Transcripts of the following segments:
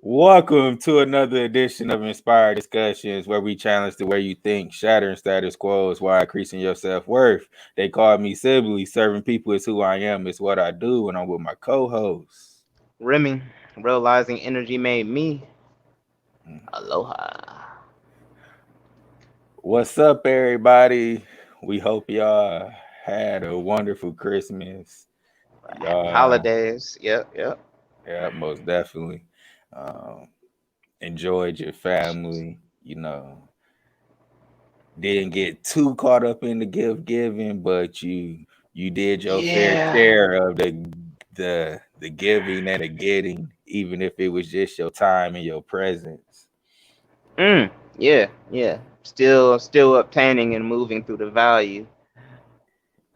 Welcome to another edition of Inspired Discussions, where we challenge the way you think, shattering status quos while increasing your self-worth. They call me Sibley. Serving people is who I am, it's what I do, and I'm with my co-host. Remy, realizing energy made me. Aloha. What's up, everybody? We hope y'all had a wonderful Christmas. Happy Y'all, holidays. Yep. yeah, most definitely. Um, Enjoyed your family, didn't get too caught up in the gift giving, but you did your fair Yeah. share of the giving and the getting, even if it was just your time and your presence. Yeah. Still obtaining and moving through the value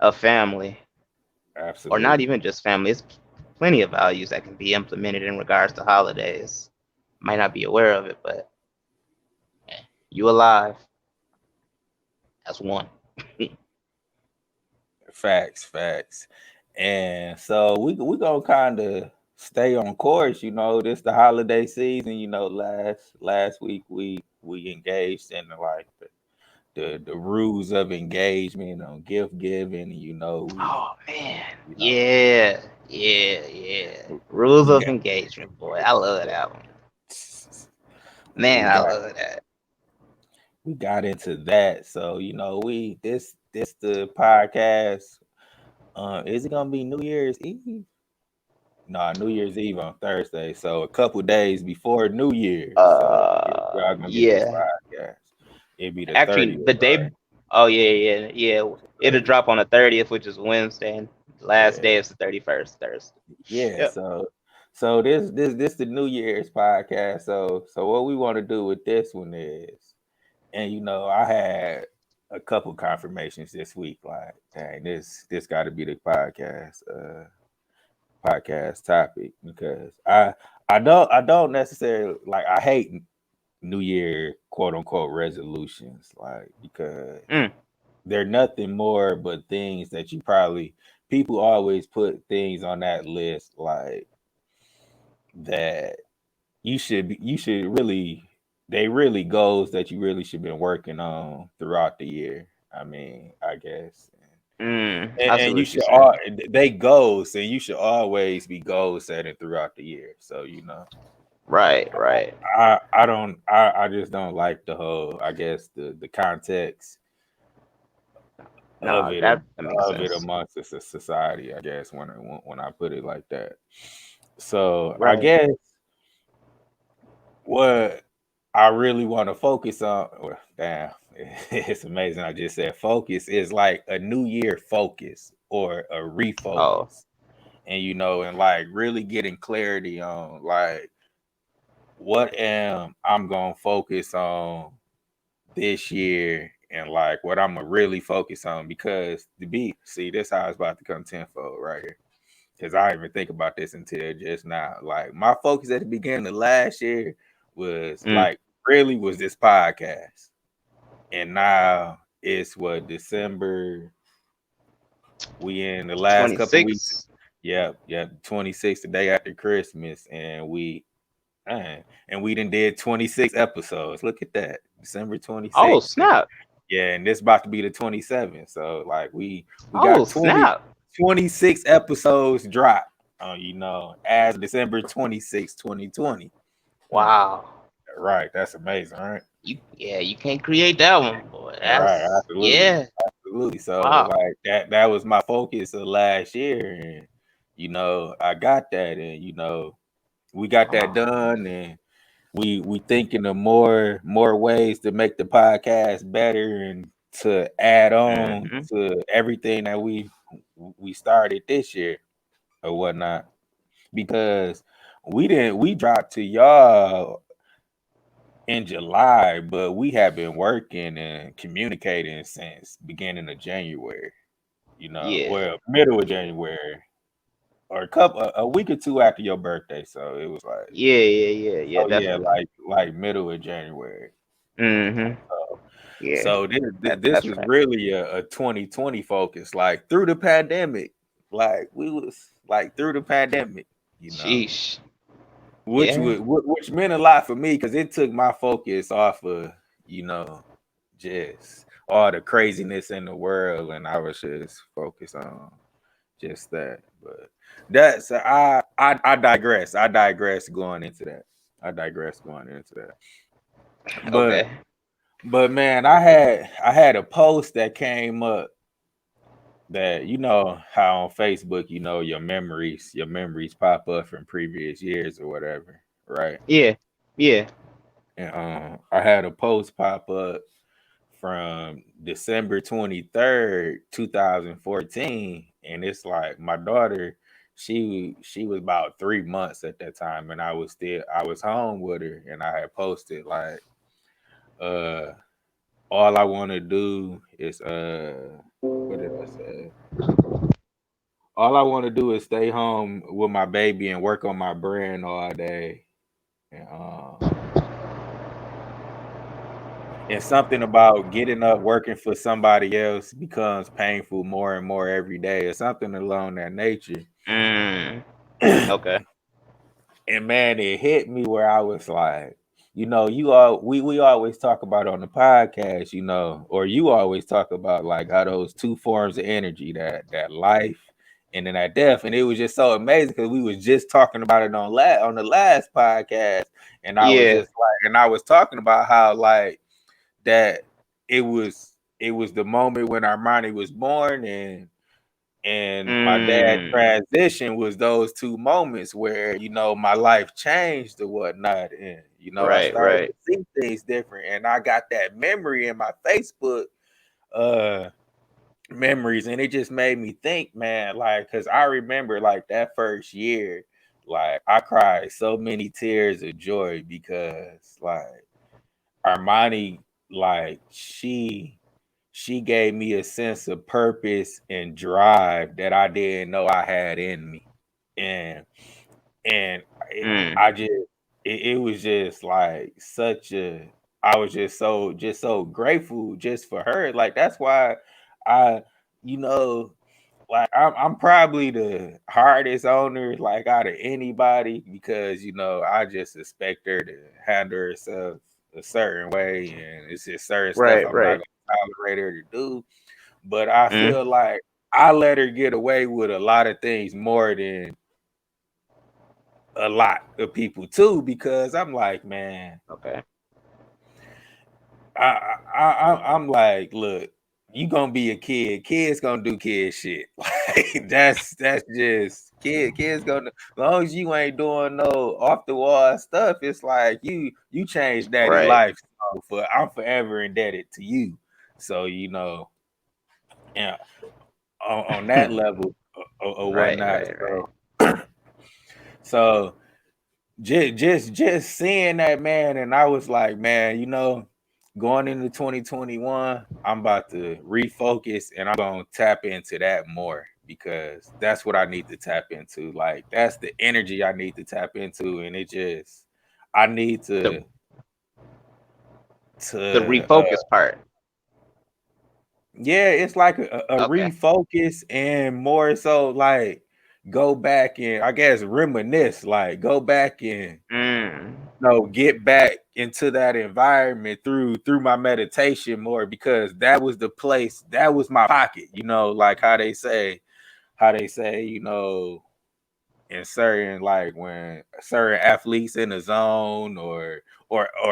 of family. Or not Absolutely. even just family. It's plenty of values that can be implemented in regards to holidays. Might not be aware of it, but you alive. That's one. Facts. And so we gonna kind of stay on course. This the holiday season. Last week we engaged in the rules of engagement on gift giving. Oh man. You know Yeah. Rules we of got engagement, boy. I love that one. we Man, I got love that. we got into that. So we this the podcast. Is it gonna be New Year's Eve? No, New Year's Eve on Thursday. So a couple days before New Year's. So y'all gonna get this Yeah. podcast. It'd be the Actually, 30th, the right? day. Oh yeah. It'll 30th. drop on the 30th, which is Wednesday, and the last day Yeah. is the 31st, Thursday. Yeah. Yep. So this the New Year's podcast. So what we want to do with this one is, and I had a couple confirmations this week. Like, dang, this got to be the podcast topic, because I don't necessarily like, I hate New Year quote unquote resolutions, like, because Mm. they're nothing more but things that people always put things on that list, like, that you should really, they really goals that you really should been working on throughout the year. I mean, I guess. And, I see and you what you're should all, saying. they goals, and you should always be goal setting throughout the year. So Right. I just don't like the whole, I guess, the context of No, it that makes of it sense. amongst the society, I guess, when I put it like that. So I Right. guess what I really want to focus on, well, damn, it's amazing. I just said focus is like a New Year focus or a Oh. refocus, and and like really getting clarity on, like, what am I'm gonna focus on this year, and like what I'm gonna really focus on, because see, this how it's about to come tenfold right here. Because I didn't even think about this until just now. Like, my focus at the beginning of last year was Mm. like, really was this podcast. And now it's what, December, we in the last couple weeks. 26. Yeah, 26th, the day after Christmas, man, and we done did 26 episodes. Look at that. December Oh 26th. snap. Yeah, and this about to be the 27th. So like we Oh got 20 snap. 26 episodes dropped as December 26th, 2020. Hmm. Wow. Right. That's amazing, right? You can't create that one, boy. Right, That's absolutely. yeah. Absolutely. So Wow. like that was my focus of last year. And I got that, and we got that Wow. done, and we thinking of more ways to make the podcast better, and to add on Hmm. to everything that we started this year or whatnot, because we dropped to y'all in July, but we have been working and communicating since beginning of January, Yeah. well, middle of January, or a week or two after your birthday. So it was like, Yeah. oh yeah, Definitely. like middle of January. Hmm. So, Yeah. so this That's was right. really a 2020 focus, like through the pandemic, like we was like through the pandemic, you know, Sheesh. Yeah. which meant a lot for me because it took my focus off of you know just all the craziness in the world, and I was just focused on just that. But that's I digress. I digress going into that. I digress going into that. But Okay. man, I had a post that came up that how on Facebook, your memories pop up from previous years or whatever, right? Yeah. Yeah. And I had a post pop up from December 23rd, 2014, and it's like my daughter, she was about 3 months at that time, and I was home with her, and I had posted like uh all I want to do is what did I say? All I want to do is stay home with my baby and work on my brand all day. And, and something about getting up working for somebody else becomes painful more and more every day, or something along that nature. Mm. And Okay. man, it hit me where I was like, we always talk about on the podcast, or you always talk about like how those two forms of energy, that life and then that death. And it was just so amazing because we was just talking about it on the last podcast. And I was Yeah. just like, and I was talking about how like that it was the moment when Armani was born, and my dad Mm. transition was those two moments where my life changed or whatnot, and I Right. started Right. to see things different, and I got that memory in my Facebook uh memories, and it just made me think, man, like, because I remember like that first year, like I cried so many tears of joy because like Armani, like she gave me a sense of purpose and drive that I didn't know I had in me. And Mm. I just it was just like such a I was just so grateful just for her. Like that's why I you know like I'm probably the hardest owner like out of anybody because I just expect her to handle herself a certain way, and it's just certain stuff Right. I'm not Right. gonna tolerate her to do. But I Mm. feel like I let her get away with a lot of things more than a lot of people too, because I'm like, man, Okay. I'm like, look, you gonna be a kid. Kids gonna do kid shit. Like that's just kids gonna as long as you ain't doing no off the wall stuff, it's like you changed daddy Right. life. So I'm forever indebted to you. So yeah, on that level or Right. whatnot. Right. Right. So just seeing that, man, and I was like, man, going into 2021, I'm about to refocus and I'm gonna tap into that more because that's what I need to tap into. Like that's the energy I need to tap into, and I need The the to refocus part. yeah, it's like a Okay. refocus and more so like go back and I guess reminisce, like go back and Mm. get back into that environment through my meditation more because that was the place, that was my pocket, like how they say, in certain like when certain athletes in the zone or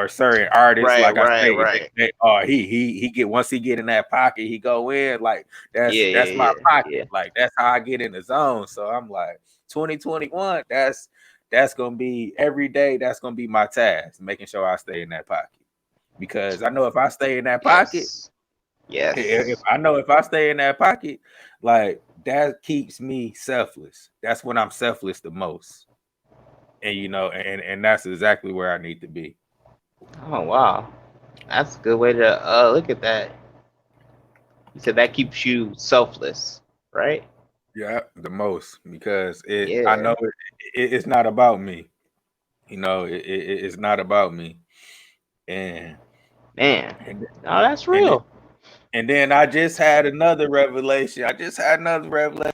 certain artists, Right. like I Right. say, Right. oh he get once he get in that pocket, he go in like that's Yeah. that's my Yeah. pocket. Yeah. Like that's how I get in the zone. So I'm like 2021, that's gonna be every day, that's gonna be my task, making sure I stay in that pocket. Because I know if I stay in that pocket, Yes. if Yes. I know if I stay in that pocket, like that keeps me selfless. That's when I'm selfless the most. And and that's exactly where I need to be. Oh wow. That's a good way to look at that. You said that keeps you selfless, right? Yeah, the most because I know Yeah. it's not about me. It's not about me. And Man. and Oh, that's and real. and then I just had another revelation. I just had another revelation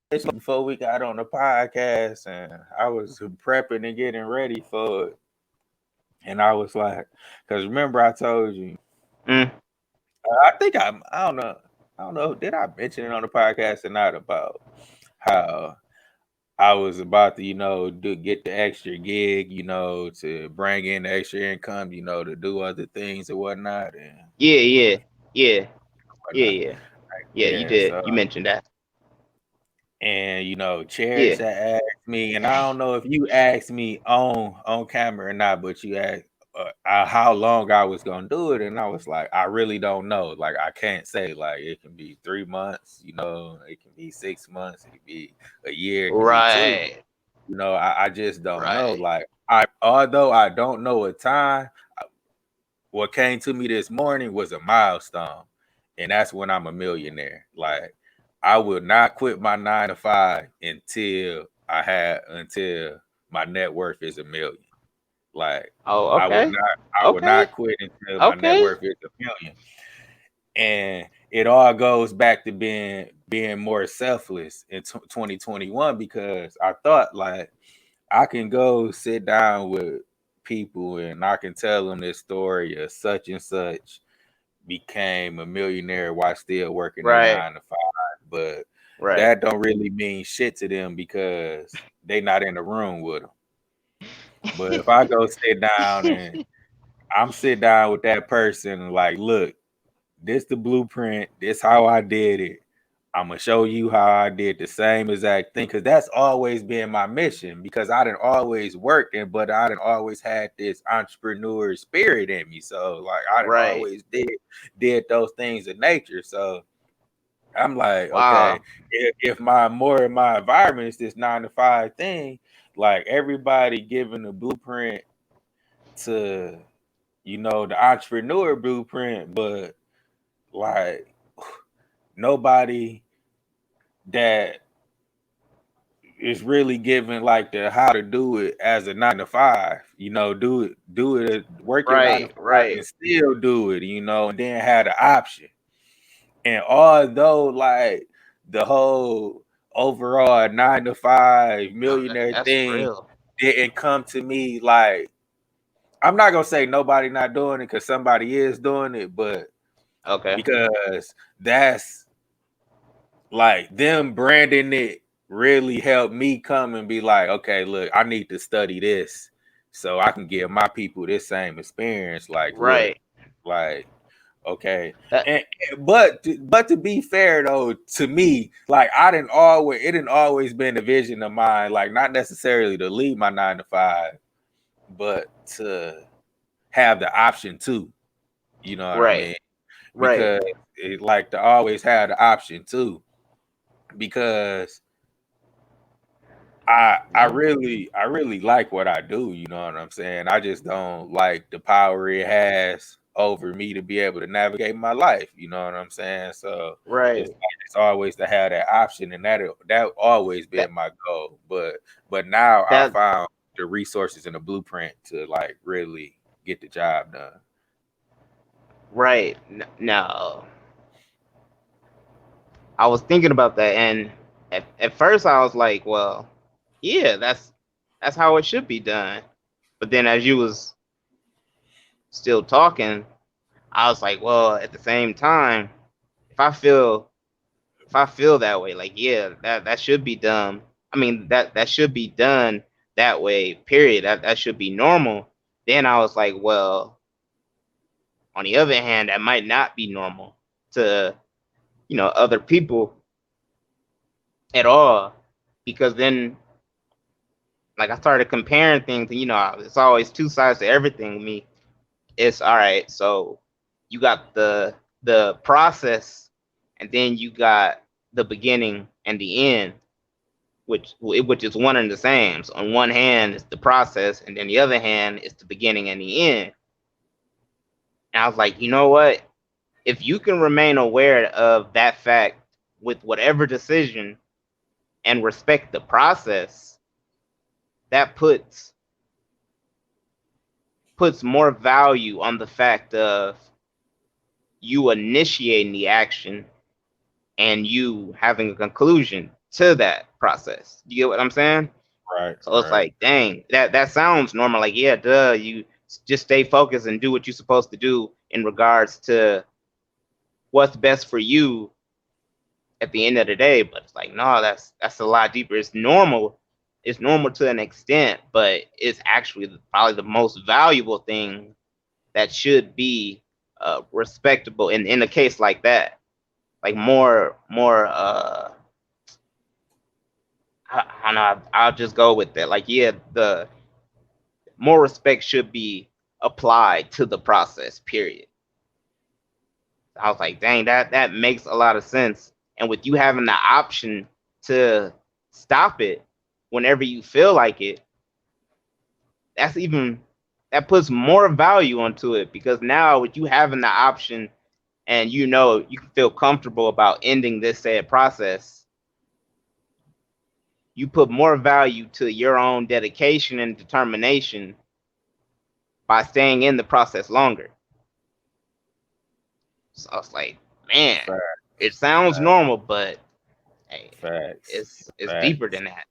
before we got on the podcast, and I was prepping and getting ready for it. And I was like, because remember I told you, Mm. I think I don't know, did I mention it on the podcast or not about how I was about to, get the extra gig, to bring in the extra income, to do other things and whatnot and Yeah, yeah, yeah, yeah, whatnot. yeah, yeah. You Yeah, did. so You mentioned that. and Cherish Yeah. had asked me, and I don't know if you asked me on camera or not, but you asked how long I was gonna do it, and I was like, I really don't know. Like, I can't say. Like, it can be 3 months, it can be 6 months, it can be a year, it can be two. Right. I just don't know. Right. Like, although I don't know a time, what came to me this morning was a milestone, and that's when I'm a millionaire. Like, I will not quit my 9 to 5 until my net worth is a million. Like, Oh, I would okay. not I would Okay. not quit until my net Okay. worth is a million. And it all goes back to being more selfless in 2021, because I thought, like, I can go sit down with people and I can tell them this story of such and such became a millionaire while still working their Right. 9 to 5, but Right. that don't really mean shit to them because they not in the room with them. But if I go sit down and I'm sit down with that person, like, look, this the blueprint, this how I did it. I'm gonna show you how I did the same exact thing, because that's always been my mission. Because I didn't always work, but I didn't always had this entrepreneur spirit in me. So, like, I didn't Right. always did those things in nature. So I'm like, okay, Wow. if my environment is this 9 to 5 thing, like, everybody giving the blueprint to the entrepreneur blueprint, but, like, nobody that is really given, like, the how to do it as a 9 to 5. Do it, work your nine to Right. five Right. and still do it, and then have the option. And although, like, the whole overall 9 to 5 Oh, millionaire that's thing real. didn't come to me, like, I'm not gonna say nobody not doing it, because somebody is doing it, but Okay. because that's, like, them branding it really helped me come and be like, okay, look, I need to study this so I can give my people this same experience. Like, look, Right. like, okay. That. And but to be fair though, to me, like, it didn't always been a vision of mine, like, not necessarily to leave my 9 to 5, but to have the option too. You know what I Right. mean? Right. Because it, like, to always have the option too. Because No. I really like what I do, you know what I'm saying? I just don't like the power it has over me to be able to navigate my life, you know what I'm saying? So it's Right. like, it's always to have that option, and that always That. been my goal. But now I That. found the resources and the blueprint to, like, really get the job done. Right. No. I was thinking about that, and at first I was like, well, yeah, that's how it should be done. But then as you was still talking, I was like, well, at the same time, if I feel if I feel that way, like, yeah, that should be done. I mean, that should be done that way. Period. That should be normal. Then I was like, well, on the other hand, that might not be normal to other people at all, because then, like, I started comparing things, and it's always two sides to everything with me. It's all right. So you got the process, and then you got the beginning and the end, which is one and the same. So on one hand, it's the process, and then the other hand is the beginning and the end. And I was like, you know what? If you can remain aware of that fact with whatever decision and respect the process, that puts more value on the fact of you initiating the action and you having a conclusion to that process. You get what I'm saying? Right, So it's right. like, dang, that sounds normal. Like, yeah, duh, you just stay focused and do what you're supposed to do in regards to what's best for you at the end of the day. But it's like, no, that's a lot deeper. It's normal. It's normal to an extent, but it's actually probably the most valuable thing that should be respectable in a case like that. Like more I don't know. I'll just go with that. Like, yeah, the more respect should be applied to the process. Period. I was like, dang, that makes a lot of sense. And with you having the option to stop it whenever you feel like it, that's even that puts more value onto it because now with you having the option and you know you can feel comfortable about ending this said process, you put more value to your own dedication and determination by staying in the process longer. So I was like, man, Fact, it sounds fact, normal, but hey, facts, it's deeper facts. than that.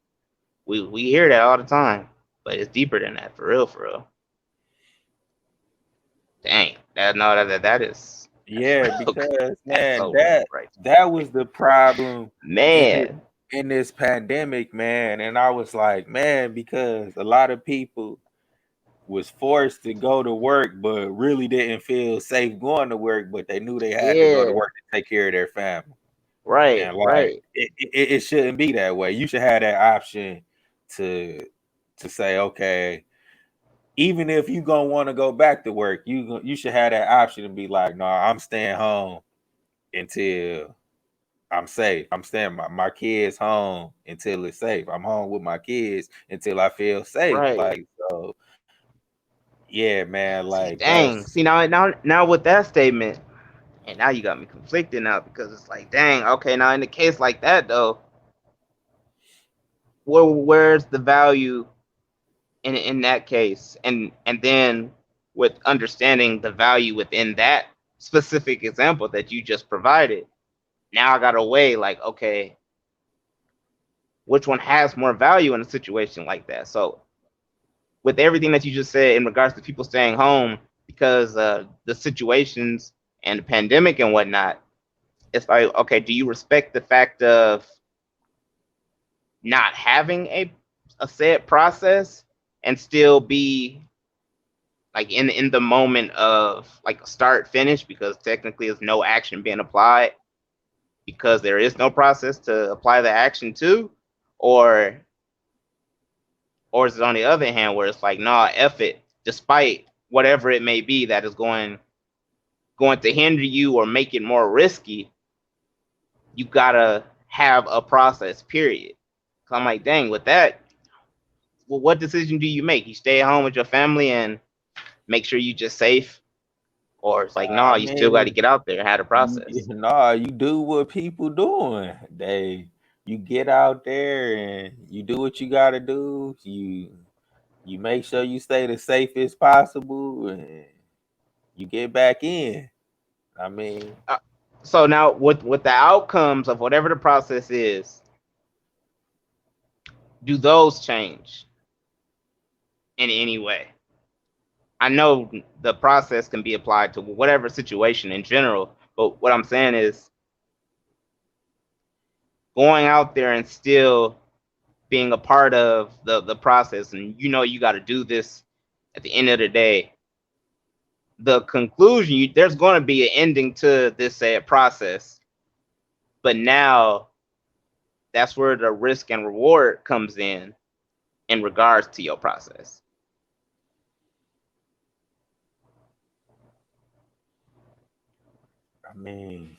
We hear that all the time, but it's deeper than that for real, for real. Dang, that no, that is that's Yeah, real. because That's man, so deep that right that there. was the problem in this, Man, in this pandemic, man. And I was like, man, because a lot of people was forced to go to work, but really didn't feel safe going to work, but they knew they had to go to yeah, work to take care of their family. right, And like right, it shouldn't be that way. You should have that option to say, okay, even if you gonna want to go back to work, you should have that option to be like, no, I'm staying home until I'm safe. I'm staying my kids home until it's safe. I'm home with my kids until I feel safe. right. Like so, yeah, man. See, Like dang. that's See now with that statement, and now you got me conflicted now because it's like, dang, okay, now in a case like that though, where's the value in that case? And then with understanding the value within that specific example that you just provided, now I got to weigh like, okay, which one has more value in a situation like that? So with everything that you just said in regards to people staying home because the situations and the pandemic and whatnot, it's like, okay, do you respect the fact of not having a set process and still be like in the moment of like start finish because technically there's no action being applied because there is no process to apply the action to, or or is it on the other hand where it's like, nah, F it, despite whatever it may be that is going to hinder you or make it more risky, you gotta have a process, period. So I'm like, dang, with that, well, what decision do you make? You stay at home with your family and make sure you just safe, or it's like, nah, I you still got to mean, get out there and have a process. nah, you do what people doing. You get out there and you do what you gotta do. You make sure you stay the safest possible and you get back in. I mean, Uh, so now with the outcomes of whatever the process is, do those change in any way? I know the process can be applied to whatever situation in general, but what I'm saying is going out there and still being a part of the process, and you know you got to do this at the end of the day. The conclusion, there's going to be an ending to this said process, but now that's where the risk and reward comes in regards to your process. I mean,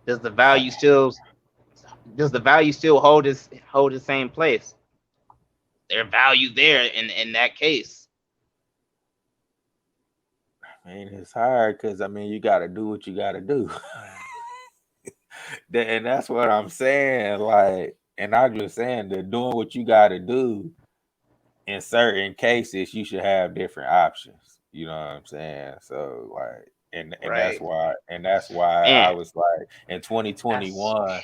Does the value still does the value still hold the same place? Their value there in that case. I mean, it's hard because I mean, you got to do what you got to do, and that's what I'm saying. Like, and I'm just saying that doing what you got to do in certain cases, you should have different options. You know what I'm saying? So like, and Right. that's why I Man, was like in that's 2021.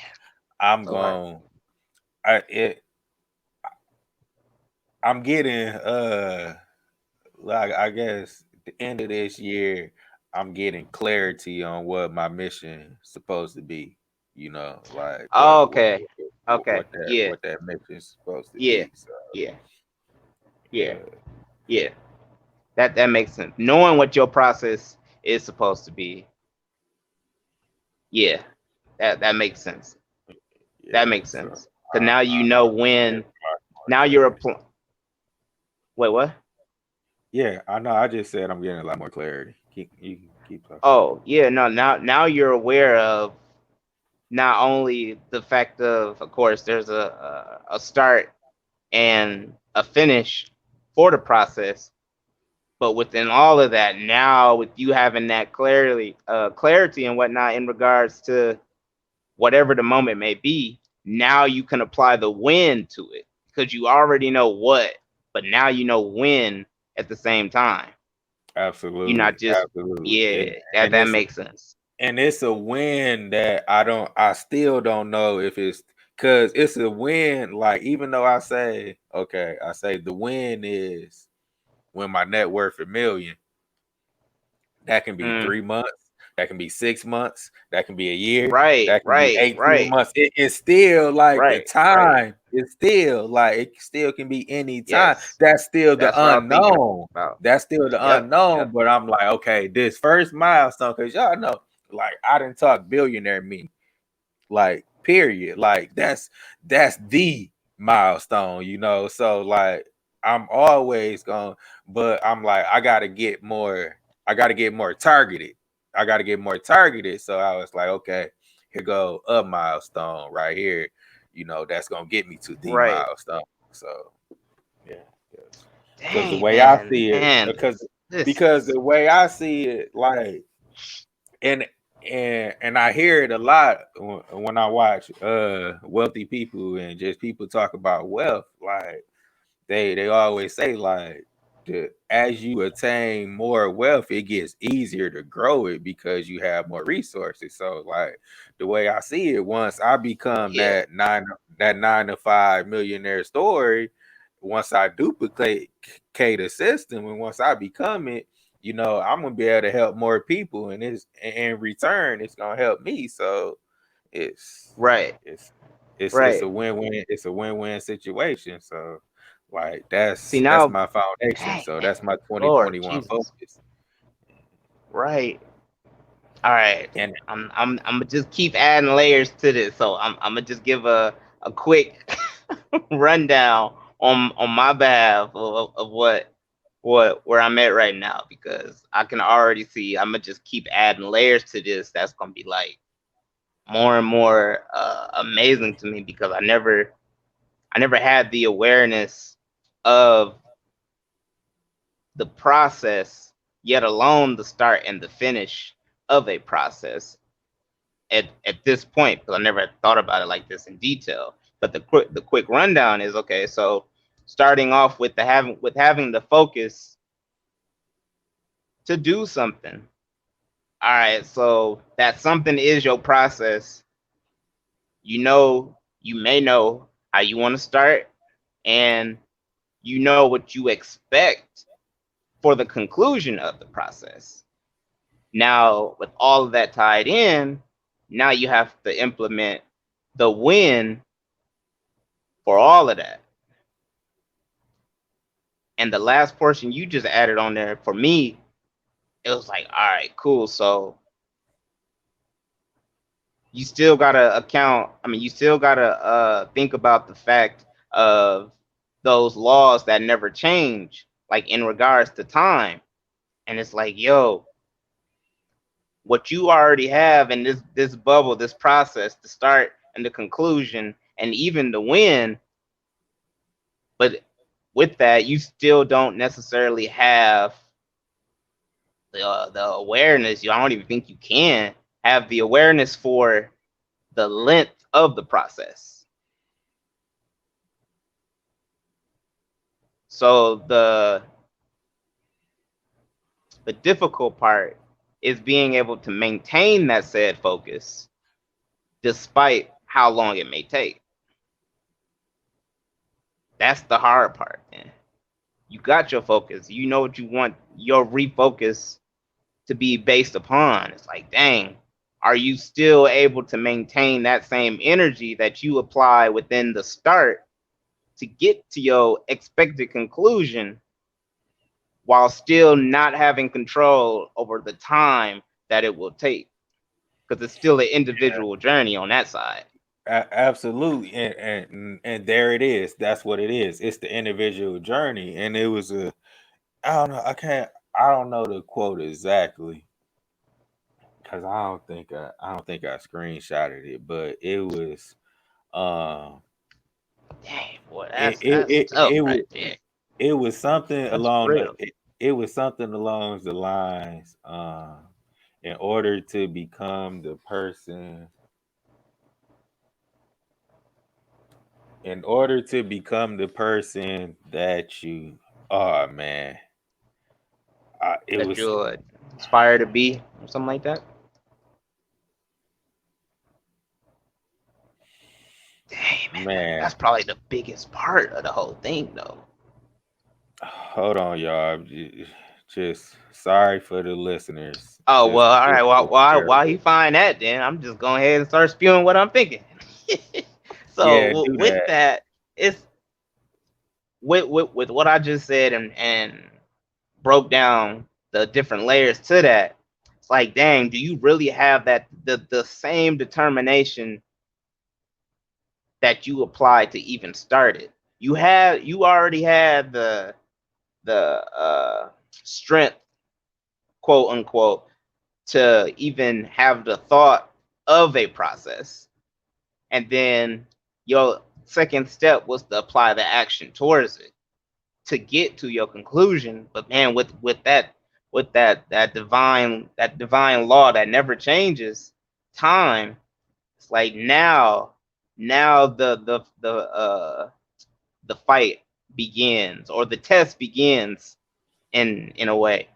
I'm So like, going. I it. I'm getting like I guess the end of this year, I'm getting clarity on what my mission is supposed to be. You know, like oh, okay, okay, yeah, what that mission is supposed to yeah, be. So yeah, yeah, yeah, yeah. That makes sense. Knowing what your process is supposed to be, yeah, that makes sense. That yeah. makes So sense. Because now you know I'm getting when. a lot more Now you're clarity. applying. Wait, what? Yeah, I know. I just said I'm getting a lot more clarity. You can keep talking. Oh, yeah, no. Now you're aware of not only the fact of course, there's a start and a finish for the process, but within all of that, now with you having that clarity and whatnot in regards to whatever the moment may be, now you can apply the when to it because you already know what, but now you know when at the same time. You're not Absolutely, just, absolutely, yeah, and that makes sense. it's a win that I still don't know if it's because it's a win. Like even though I say okay, I say the win is when my net worth a million. That can be Mm, 3 months. That can be 6 months. That can be a year. right, That can be right, 18 right, months. It's still like the right, right. time. It's still like it still can be any time. Yes, That's still the that's what I was thinking unknown. about. That's still the Yep, unknown. yep. But I'm like, okay, this first milestone, because y'all know, like I didn't talk billionaire me like period, like that's the milestone, you know. So like I'm always going, but I'm like I gotta get more targeted. I gotta get more targeted. So I was like, okay, here go a milestone right here, you know, that's gonna get me to the Right. milestone. So yeah, because the Dang, way I man, see it, man, this because is the way I see it, like and and I hear it a lot when I watch wealthy people and just people talk about wealth. Like they always say like as you attain more wealth, it gets easier to grow it because you have more resources. So like the way I see it, once I become yeah, that 9 to 5 millionaire story, once I duplicate the system and once I become it, you know, I'm gonna be able to help more people, and it's in return, it's gonna help me. So it's right, it's it's right. a win-win. It's a win-win situation. So like See that's now, my foundation. dang So man, that's my Lord 2021 Jesus, focus. right. All right, And I'm gonna just keep adding layers to this. So I'm gonna just give a quick rundown on my behalf of what where I'm at right now because I can already see I'm gonna just keep adding layers to this. That's gonna be like more and more amazing to me because I never had the awareness of the process, yet alone the start and the finish of a process at this point because I never thought about it like this in detail. But the quick rundown is okay. So starting off with having the focus to do something. All right, so that something is your process. You may know how you want to start, and you know what you expect for the conclusion of the process. Now, with all of that tied in, now you have to implement the win for all of that. And the last portion you just added on there for me, it was like, all right, cool. So you still gotta account. I mean, you still gotta think about the fact of those laws that never change, like in regards to time. And it's like, yo, what you already have in this bubble, this process, the start and the conclusion, and even the win. But with that, you still don't necessarily have the awareness. I don't even think you can have the awareness for the length of the process. So the difficult part is being able to maintain that said focus despite how long it may take. That's the hard part, man. You got your focus. You know what you want your refocus to be based upon. It's like, dang, are you still able to maintain that same energy that you apply within the start to get to your expected conclusion while still not having control over the time that it will take? Because it's still an individual journey on that side. Absolutely, and there it is. That's what it is. It's the individual journey, and it was a. I don't know. I don't know the quote exactly because I don't think I screenshotted it, but it was um Dang, boy, it it that's it, tough it was right there. it was something That's along the real. it was something along the lines in order to become the person in order to become the person that you are, man. It That was you'll aspire to be, or something like that. Dang, man, man. that's probably the biggest part of the whole thing, though. Hold on, y'all. Just sorry for the listeners. Oh Just well, all right. Well, bear while he with. find that, then I'm just going ahead and start spewing what I'm thinking. So Yeah, do with that. that, it's with what I just said and broke down the different layers to that. It's like, dang, do you really have that the same determination that you applied to even start it? You already had the strength, quote unquote, to even have the thought of a process. And then your second step was to apply the action towards it to get to your conclusion. But man, with that divine law that never changes, time, it's like now the fight begins, or the test begins in a way.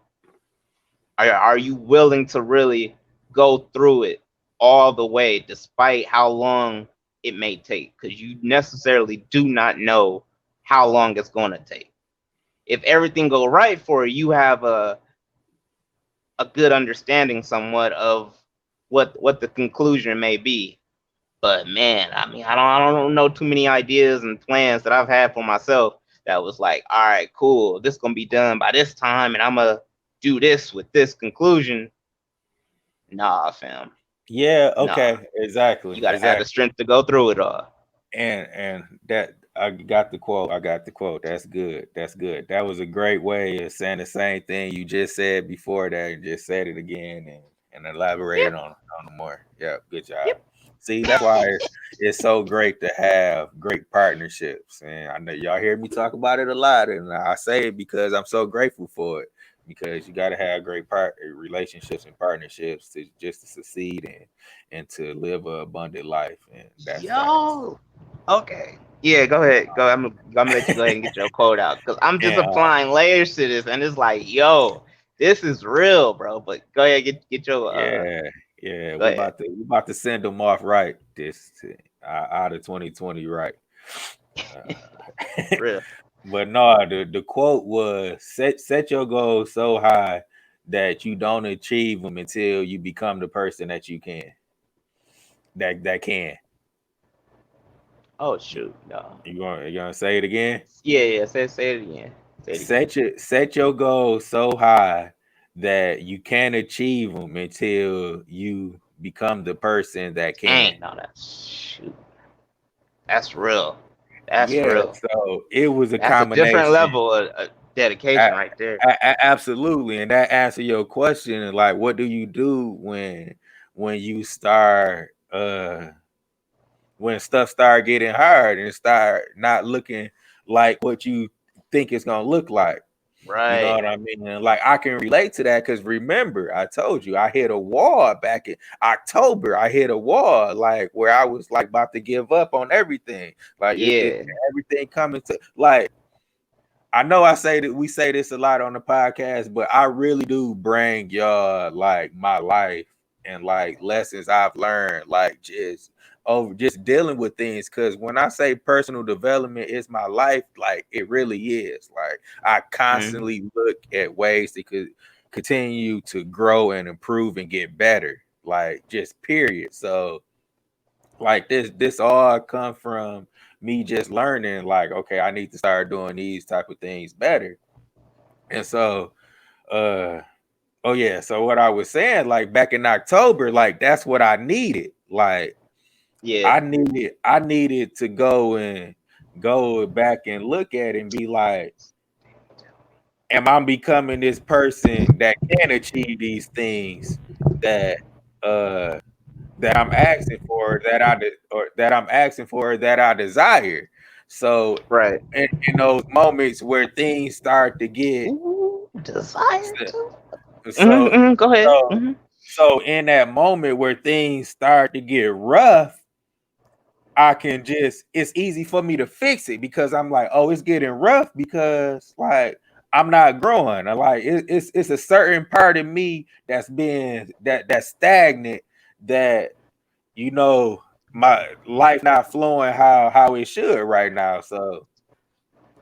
Are you willing to really go through it all the way, despite how long it may take? Because you necessarily do not know how long it's going to take. If everything go right for you, you have a good understanding somewhat of what the conclusion may be. But man, I mean, I don't know too many ideas and plans that I've had for myself that was like, all right, cool, this gonna be done by this time, and I'm gonna do this with this conclusion. Nah, fam, Yeah, nah. okay, exactly, You gotta have the exactly. strength to go through it all. And that I got the quote. I got the quote. That's good. That's good. That was a great way of saying the same thing you just said before that, and just said it again and elaborated Yep, on it more. Yeah, good job. yep. See, that's why it's so great to have great partnerships. And I know y'all hear me talk about it a lot, and I say it because I'm so grateful for it. Because you got to have great relationships and partnerships to just to succeed and to live a abundant life, and that's facts. Yo. Okay. Yeah, go ahead. Go. I'm gonna let you go ahead and get your quote out because I'm just And applying layers to this, and it's like, yo, this is real, bro. But go ahead, get your yeah, yeah, Go ahead. we about to send them off right out of 2020 right. Real. But no, the quote was set your goals so high that you don't achieve them until you become the person that you can that can. Oh shoot, no. You gonna say it again? Yeah, yeah. Say it again. Say it again. Set your goals so high that you can't achieve them until you become the person that can. Dang, no, that's shoot. That's real. That's Yeah, real. so it was a That's a different combination. level of dedication A- right there. Absolutely, and that answer your question. Like, what do you do when you start when stuff start getting hard and start not looking like what you think it's gonna look like? You know Right. what I mean? And like I can relate to that because remember, I told you I hit a wall back in October. I hit a wall like where I was like about to give up on everything. Like Yeah. everything coming to like I know I say that we say this a lot on the podcast, but I really do bring y'all like my life and like lessons I've learned, like just dealing with things. Because when I say personal development is my life, like it really is. Like I Mm-hmm. constantly look at ways to continue to grow and improve and get better. Like just period. So like this all come from me just learning. Like okay, I need to start doing these type of things better. And so uh oh yeah, so what I was saying, like back in October, like that's what I needed. Like Yeah. I needed to go back and look at it and be like, am I becoming this person that can achieve these things that uh that I'm asking for, that I'm asking for, that I desire. So Right. in those moments where things start to get Ooh, desire too. so Go ahead. so so in that moment where things start to get rough, I can just it's easy for me to fix it because I'm like, oh, it's getting rough because like I'm not growing. I like it's a certain part of me that's been that's stagnant, that you know my life not flowing how it should right now. So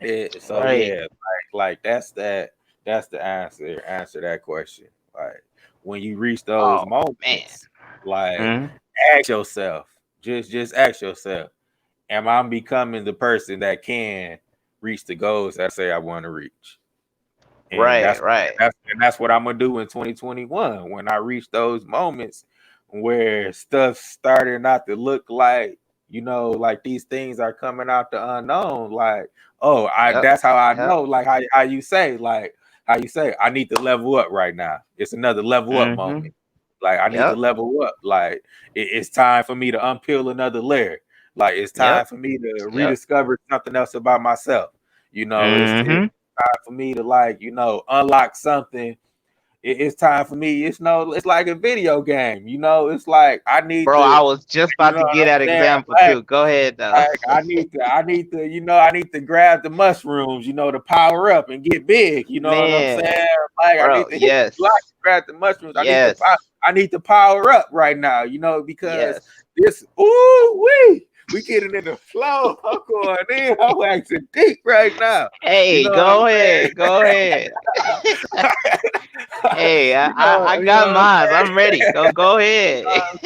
Right. yeah, like that's the answer that question. Like when you reach those Oh man. moments, like Mm-hmm. ask yourself, just ask yourself, am I becoming the person that can reach the goals I say I want to reach? And Right. Right. that's what I'm gonna do in 2021 when I reach those moments where stuff started not to look like, like these things are coming out the unknown. Like, oh, I Yep. that's how I Yep. know, like how you say, I need to level up right now. It's another level up Mm-hmm. moment. Like I need to Yep. level up. Like it's time for me to unpeel another layer. Like it's time Yep. for me to Yep. rediscover something else about myself. It's Mm-hmm. time for me to like, unlock something. It's time for me. It's like a video game. It's like I need Bro, to, I was just you about know to what get I'm that saying? example Like, too. Go ahead though. I need to grab the mushrooms, to power up and get big. You know what I'm saying? Man, Like I need bro, to hit the block, yes. grab the mushrooms. Yes. I need to power up right now. Because Yes. this, we getting in the flow. I'm going in. I'm acting deep right now. You Hey, know what I'm go saying? ahead. Go ahead. Hey, I You know got what I'm mine. saying? I'm ready. Go You know ahead. what I'm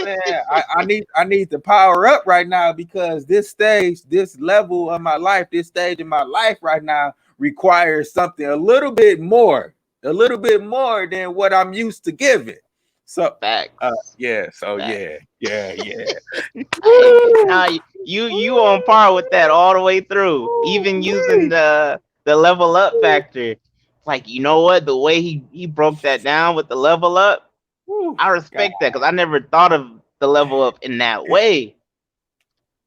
saying? I need to power up right now because this level of my life, this stage in my life right now requires something a little bit more than what I'm used to giving. So Facts. yeah, so Facts. yeah. Hey, Woo! nah, you on par with that all the way through. Even using Woo-wee! the level up factor. Like, you know what? The way he broke that down with the level up, Woo! I God, respect that because I never thought of the level up in that way.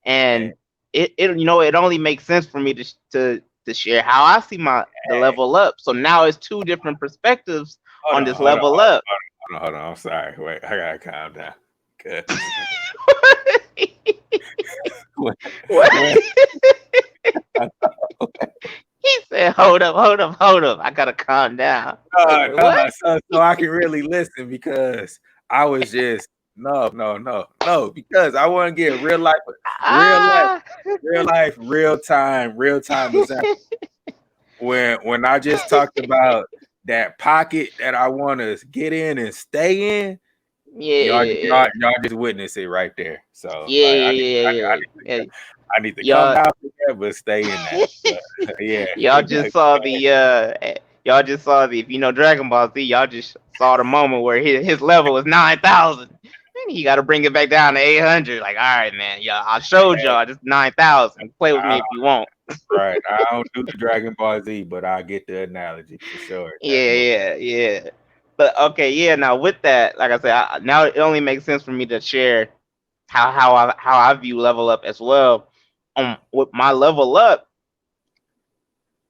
man. And it only makes sense for me to share how I see the level up. So now it's two different perspectives Hold on on, this hold on, level up. hold on. I'm sorry. Wait, I gotta calm down. Cause when, What? when He said, hold up. I gotta calm down. Wait, no, wait, what? so I can really listen because I was just no, because I want to get real life, Ah. real time example. When I just talked about that pocket that I want to get in and stay in, Yeah. y'all just witness it right there. So Yeah, like yeah, yeah, yeah. I need to come Y'all, out there, but stay in that. But yeah, y'all just saw y'all just saw the, if you know Dragon Ball Z, y'all just saw the moment where his level was 9,000. And he got to bring it back down to 800. Like, all right, man, yeah, I showed y'all just 9,000. Play with me I, if you want. right. I don't do the Dragon Ball Z, but I get the analogy for sure. That Yeah, much. yeah. But okay, yeah. Now with that, like I said, now it only makes sense for me to share how I view level up as well. With my level up,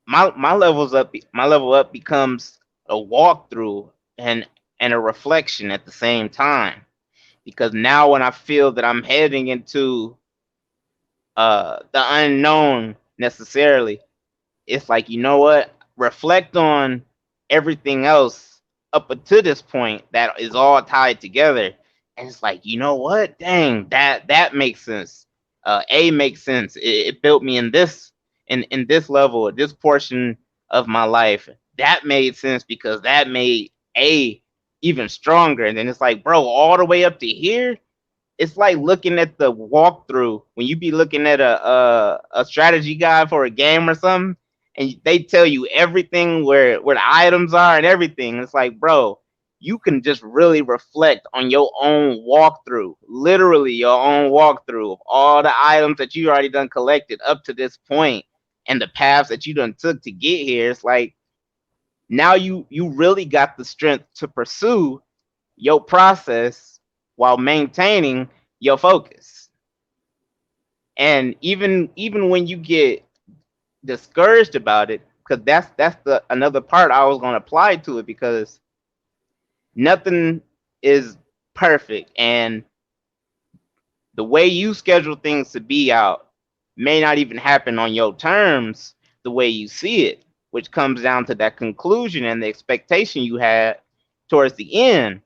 my level up becomes a walkthrough and a reflection at the same time. Because now when I feel that I'm heading into the unknown necessarily, it's like, you know what? Reflect on everything else up until this point that is all tied together. And it's like, you know what? Dang, that makes sense. A makes sense. It built me in this level, this portion of my life. That made sense because that made A even stronger. And then it's like, bro, all the way up to here, it's like looking at the walkthrough when you be looking at a strategy guide for a game or something, and they tell you everything where the items are and everything. It's like, bro, you can just really reflect on your own walkthrough, literally your own walkthrough of all the items that you already done collected up to this point and the paths that you done took to get here. It's like now you really got the strength to pursue your process while maintaining your focus. And even when you get discouraged about it, because that's the another part I was gonna apply to it, because nothing is perfect, and the way you schedule things to be out may not even happen on your terms the way you see it, which comes down to that conclusion and the expectation you had towards the end.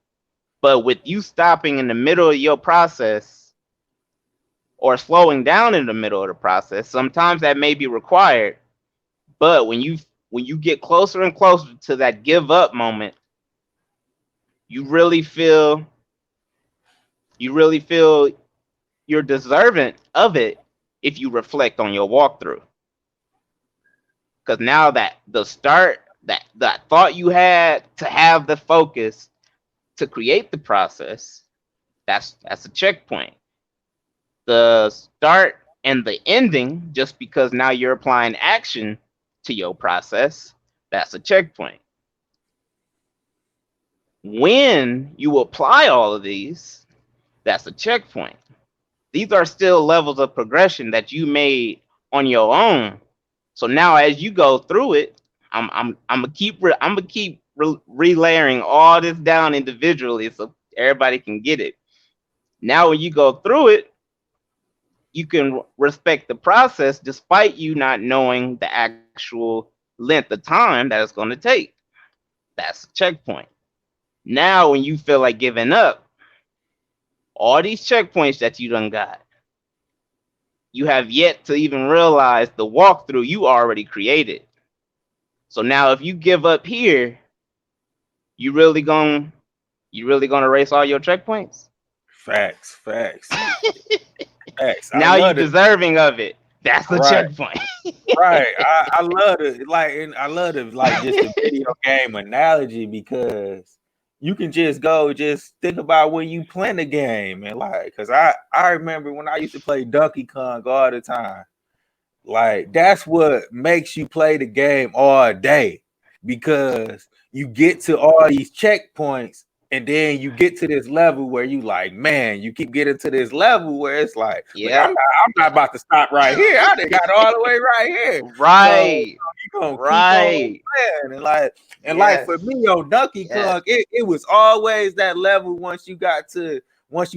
But with you stopping in the middle of your process or slowing down in the middle of the process, sometimes that may be required. But when you get closer and closer to that give up moment, you really feel you really feel you're deserving of it if you reflect on your walkthrough. Because now that the start, that thought you had to have the focus to create the process, that's a checkpoint. The start and the ending, just because now you're applying action to your process, that's a checkpoint. When you apply all of these, that's a checkpoint. These are still levels of progression that you made on your own. So now, as you go through it, I'm gonna keep relayering all this down individually so everybody can get it. Now, when you go through it, you can respect the process despite you not knowing the actual length of time that it's going to take. That's a checkpoint. Now, when you feel like giving up, all these checkpoints that you done got, you have yet to even realize the walkthrough you already created. So now, if you give up here, you really gonna erase all your checkpoints? Facts, facts, facts. I Now you love it. deserving of it. That's the Right. checkpoint. Right. I love it. Like, and I love it, like just the video game analogy, because you can just go, just think about when you playing the game, and like, cause I remember when I used to play Donkey Kong all the time. Like, that's what makes you play the game all day, because you get to all these checkpoints, and then you get to this level where you like, man, you keep getting to this level where it's like, look, Yep. I'm not about to stop right here. I done got all the way right here. So Right. you gonna keep on Right. playing, and like Yes. for me on Donkey Yes. Kong, it was always that level once you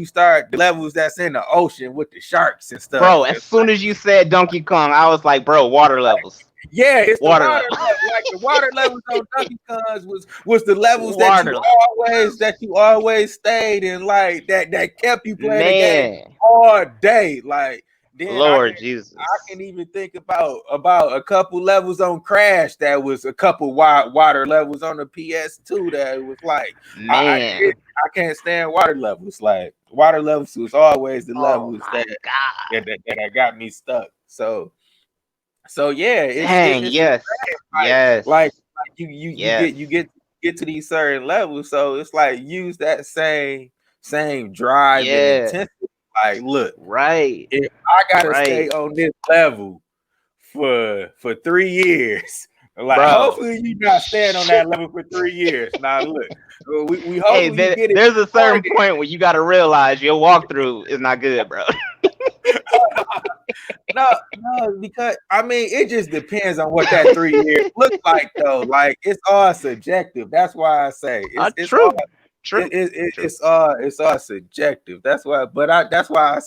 start the levels that's in the ocean with the sharks and Bro, stuff. as soon as you said Donkey Kong, I was like, bro, water levels. Yeah, it's the Water water level. level. Like the water levels on Donkey Kongs was the levels Water level. that you always stayed in, like that kept you playing the game Man. all day. Like then Lord I Jesus. can even think about a couple levels on Crash that was a couple water levels on the PS2 that was like Man. I can't stand water levels. Like water levels was always the Oh levels my God. that got me stuck. So yeah, Dang, it's yes. like like Yes. you Yes. get to these certain levels. So it's like use that same drive and Yeah. intensity. Like, look, Right. if I gotta stay Right. on this level for 3 years, like Bro. hopefully you not staying on that level for 3 years. Now look, we Hey, hopefully you get it there's a before certain point where you gotta realize your walkthrough is not good, bro. then. No, because I mean it just depends on what that 3 years look like though. Like it's all subjective. That's why I say it's all True. True. True. it's all subjective. That's why, that's why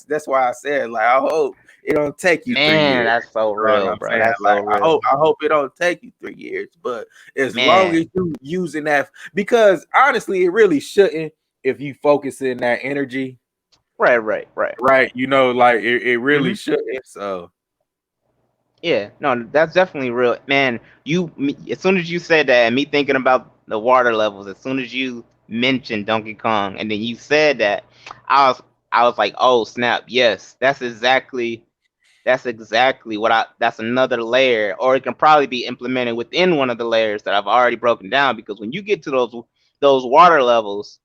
I said like I hope it don't take you three Man, years. that's so You know what real, I'm bro. saying? That's Like so real. I hope it don't take you 3 years. But as long as Man. you using that, because honestly, it really shouldn't. if you focus in that energy, Right. right? You know, like it really Hmm. shouldn't. So Yeah, no, that's definitely real, man. As soon as you said that, and me thinking about the water levels, as soon as you mentioned Donkey Kong, and then you said that, I was I was like, oh snap, yes, that's exactly what I. That's another layer, or it can probably be implemented within one of the layers that I've already broken down. Because when you get to those water levels,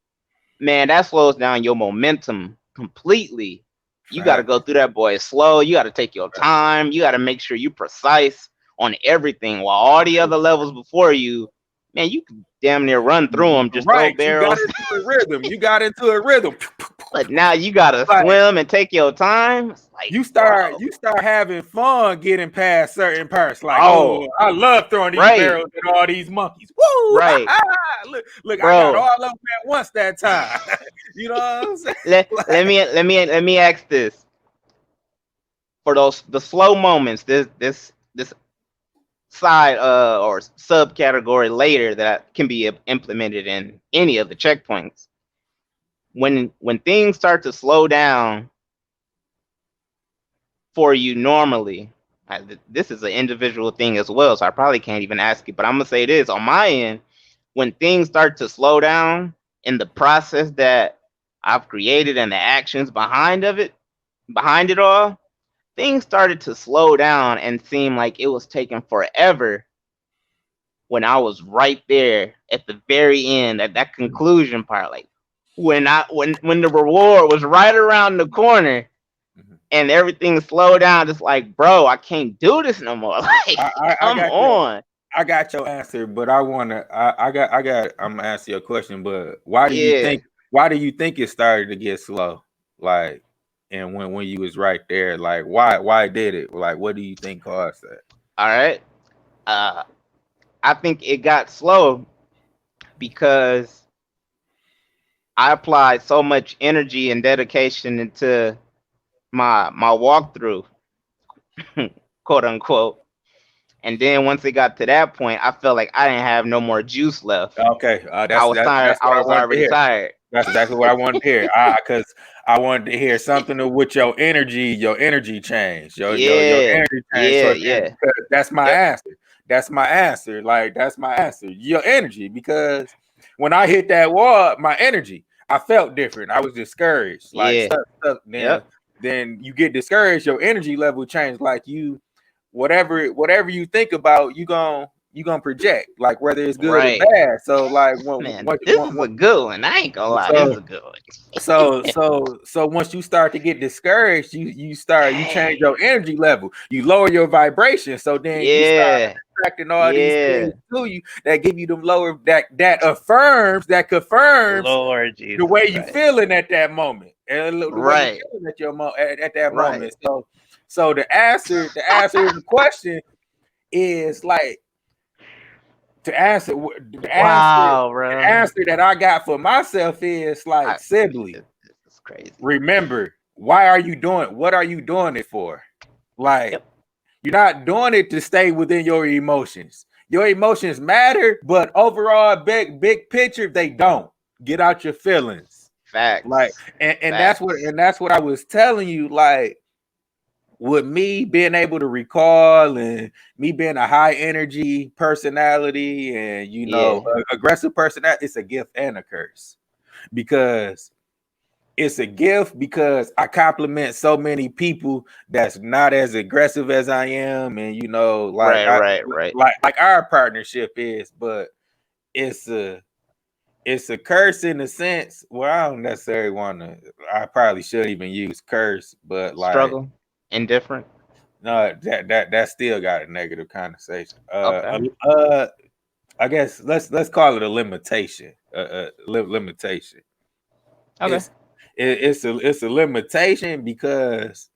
man, that slows down your momentum completely. You got to fact, go through that boy slow. You got to take your time. You got to make sure you precise on everything. While all the other levels before you, man, you can damn near run through them, just throw right. You got barrels. into a rhythm. You got into a rhythm. But now you got to Like swim and take your time. It's like, bro, you start having fun getting past certain parts. Like, oh, oh, I love throwing these right, barrels at all these monkeys. Woo! right, Look, I got all bro. of them at once that time. You know what I'm saying? Like, Let me ask this for those the slow moments. This side or subcategory later that can be implemented in any of the checkpoints. When things start to slow down for you normally, this is an individual thing as well, so I probably can't even ask you, but I'm gonna say this on my end. When things start to slow down in the process that I've created and the actions behind it all, things started to slow down and seem like it was taking forever when I was right there at the very end, at that conclusion part. Like when the reward was right around the corner and everything slowed down, just like, bro, I can't do this no more. Like, I come got your on. I got your answer, but I got I'm gonna ask you a question, but Yeah. why do you think it started to get slow? Like, and when you was right there, like why did it? Like, what do you think caused that? All right. Uh I think it got slow because I applied so much energy and dedication into my walkthrough, quote unquote. And then once it got to that point, I felt like I didn't have no more juice left. Okay, I was tired. that's I what I was wanted to already hear. tired. That's exactly what I wanted to hear. Because I wanted to hear something with your energy change, your Yeah, energy change. So then, yeah. because that's my Yep. answer. That's my answer. Like that's my answer. Your energy, because when I hit that wall, my energy, I felt different. I was discouraged. Like Yeah. stuff. Yep. Then you get discouraged. Your energy level changed. Like you, whatever you think about, you gonna project. Like whether it's good or Right. bad. So like Man, this is a good one. I ain't gonna lie, this is so a good one. so once you start to get discouraged, you change Dang. your energy level, you lower your vibration. So then you start Yeah. attracting all these things Yeah. to you that give you them lower that confirms Lord the Jesus way you Christ. feeling at that moment and the way you Right. feeling at at that Right. moment. So the answer to the question is like to answer Wow, the bro. answer that I got for myself is like I, simply this is crazy. remember, why are you doing what are you doing it for? Like Yep. you're not doing it to stay within your emotions. Your emotions matter, but overall big picture, they don't. Get out your feelings. Like Facts. and Facts. that's what I was telling you. Like with me being able to recall and me being a high energy personality and Yeah. aggressive personality, it's a gift and a curse because it's a gift because I compliment so many people that's not as aggressive as I am, and like Right. like our partnership is, but it's a it's a curse in the sense where I don't necessarily want to. I probably shouldn't even use curse, but like Struggle. Indifferent. no, that still got a negative connotation. Okay. I guess let's call it a limitation. Limitation. Okay. It's it's a limitation because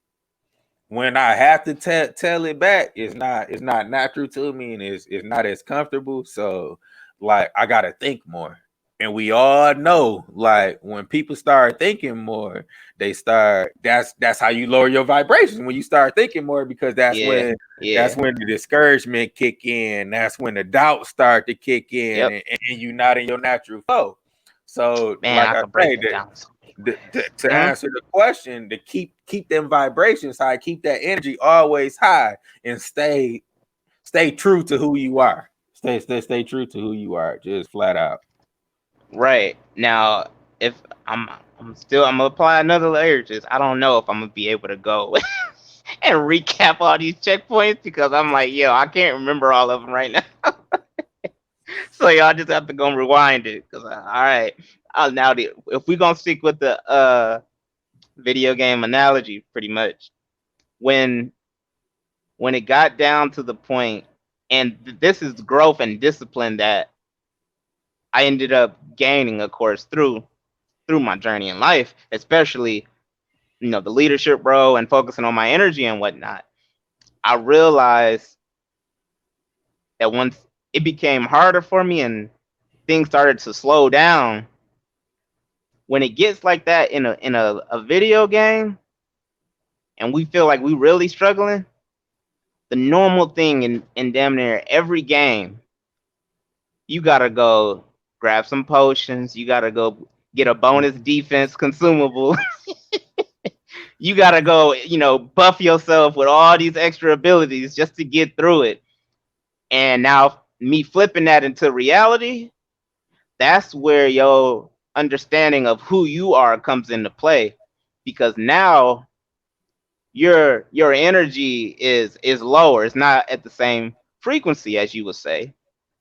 when I have to tell it back, it's not natural to me and it's not as comfortable. So like I gotta think more. And we all know, like when people start thinking more, they start that's how you lower your vibrations when you start thinking more because Yeah. that's Yeah. when the discouragement kick in, that's when the doubts start to kick in Yep. and you're not in your natural flow. So, Man, like I I could break say, that down so many to ways. answer the question, to keep them vibrations high, keep that energy always high, and stay true to who you are. Stay true to who you are, just flat out. Right. Now, if I'm gonna apply another layer to this. I don't know if I'm gonna be able to go and recap all these checkpoints because I'm like, yo, I can't remember all of them right now. So y'all just have to go and rewind it. Cause all right, now if we gonna stick with the video game analogy, pretty much when when it got down to the point, and this is growth and discipline that I ended up gaining, of course, through my journey in life, especially the leadership, bro, and focusing on my energy and whatnot. I realized that once it became harder for me and things started to slow down, when it gets like that in a video game and we feel like we really struggling, the normal thing in damn near every game, you gotta go grab some potions, you gotta go get a bonus defense consumable. You gotta go, buff yourself with all these extra abilities just to get through it. And now me flipping that into reality, that's where your understanding of who you are comes into play. Because now your energy is lower. It's not at the same frequency as you would say.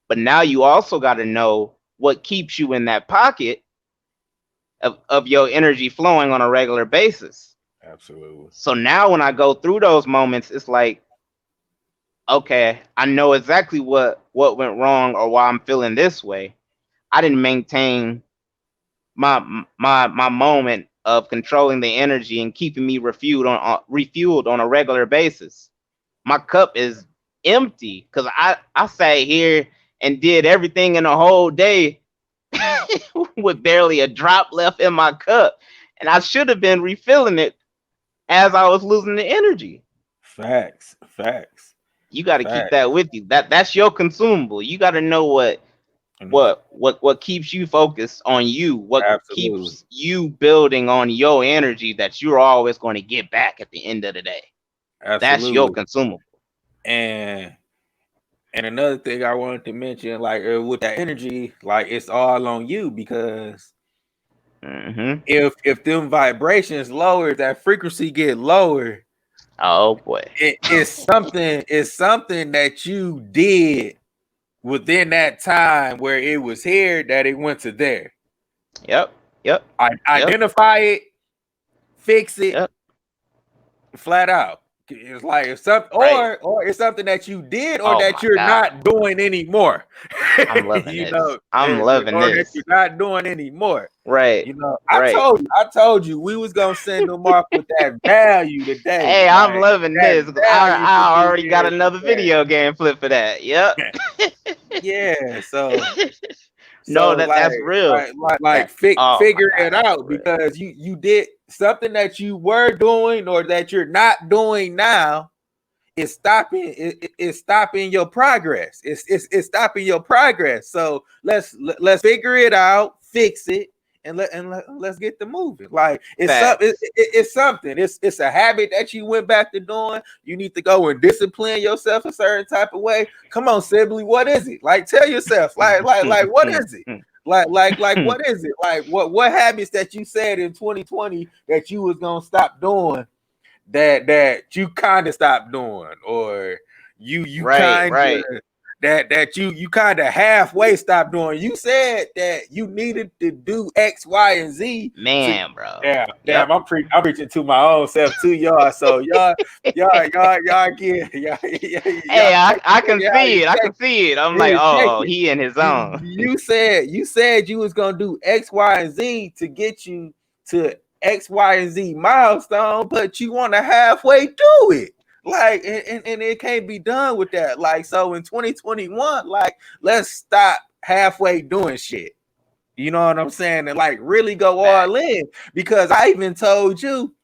But now you also gotta know what keeps you in that pocket of your energy flowing on a regular basis. Absolutely. So now when I go through those moments, it's like, okay, I know exactly what went wrong or why I'm feeling this way. I didn't maintain my moment of controlling the energy and keeping me refueled on a regular basis. My cup is empty because I sat here and did everything in a whole day with barely a drop left in my cup, and I should have been refilling it as I was losing the energy. Facts, facts, You got to keep facts. that with you. That's your consumable. You got to know And what keeps you focused on you, what absolutely, keeps you building on your energy that you're always going to get back at the end of the day. That's your absolutely. consumable. And another thing I wanted to mention, like with that energy, like it's all on you because Hmm. if them vibrations lower, that frequency get lower, Oh boy. it's something that you did within that time where it was here that it went to there. Yep. Yep. Yep. Identify it, fix it, Yep. flat out. It's like it's something, Right. or it's something that you did or Oh that my you're God. not doing anymore. I'm loving you this. know, I'm loving or that this. you're not doing anymore. Right. I Right. told you we was gonna send them off with that value today. Hey, I'm Like loving that this because value for I New already got Year's another today. video game flip for that. Yep. Yeah, so No, so that's real. That oh my figure God, it that's out for real. because you did something that you were doing or that you're not doing now. It's stopping your progress. It's stopping your progress. So let's figure it out, fix it, and let's get the moving. Like Facts. it's something. It's a habit that you went back to doing. You need to go and discipline yourself a certain type of way. Come on, Sibley, what is it? Like tell yourself, like what is it? Like what is it? Like what habits that you said in 2020 that you was gonna stop doing that you kind of stopped doing, or you Right, kind right. of that you kind of halfway stopped doing. You said that you needed to do X, Y, and Z to. Man, bro. Damn, Yep. I'm preaching to my own self too, y'all. So y'all get y'all Hey, take I it can how see you it. I take can see it. I'm like, it. Take oh, it. he in his You zone. you said you was gonna do X, Y, and Z to get you to X, Y, and Z milestone, but you want to halfway do it. Like, and it can't be done with that. Like, so in 2021, like, let's stop halfway doing shit. You know what I'm saying? And like really go all Facts. in. Because I even told you,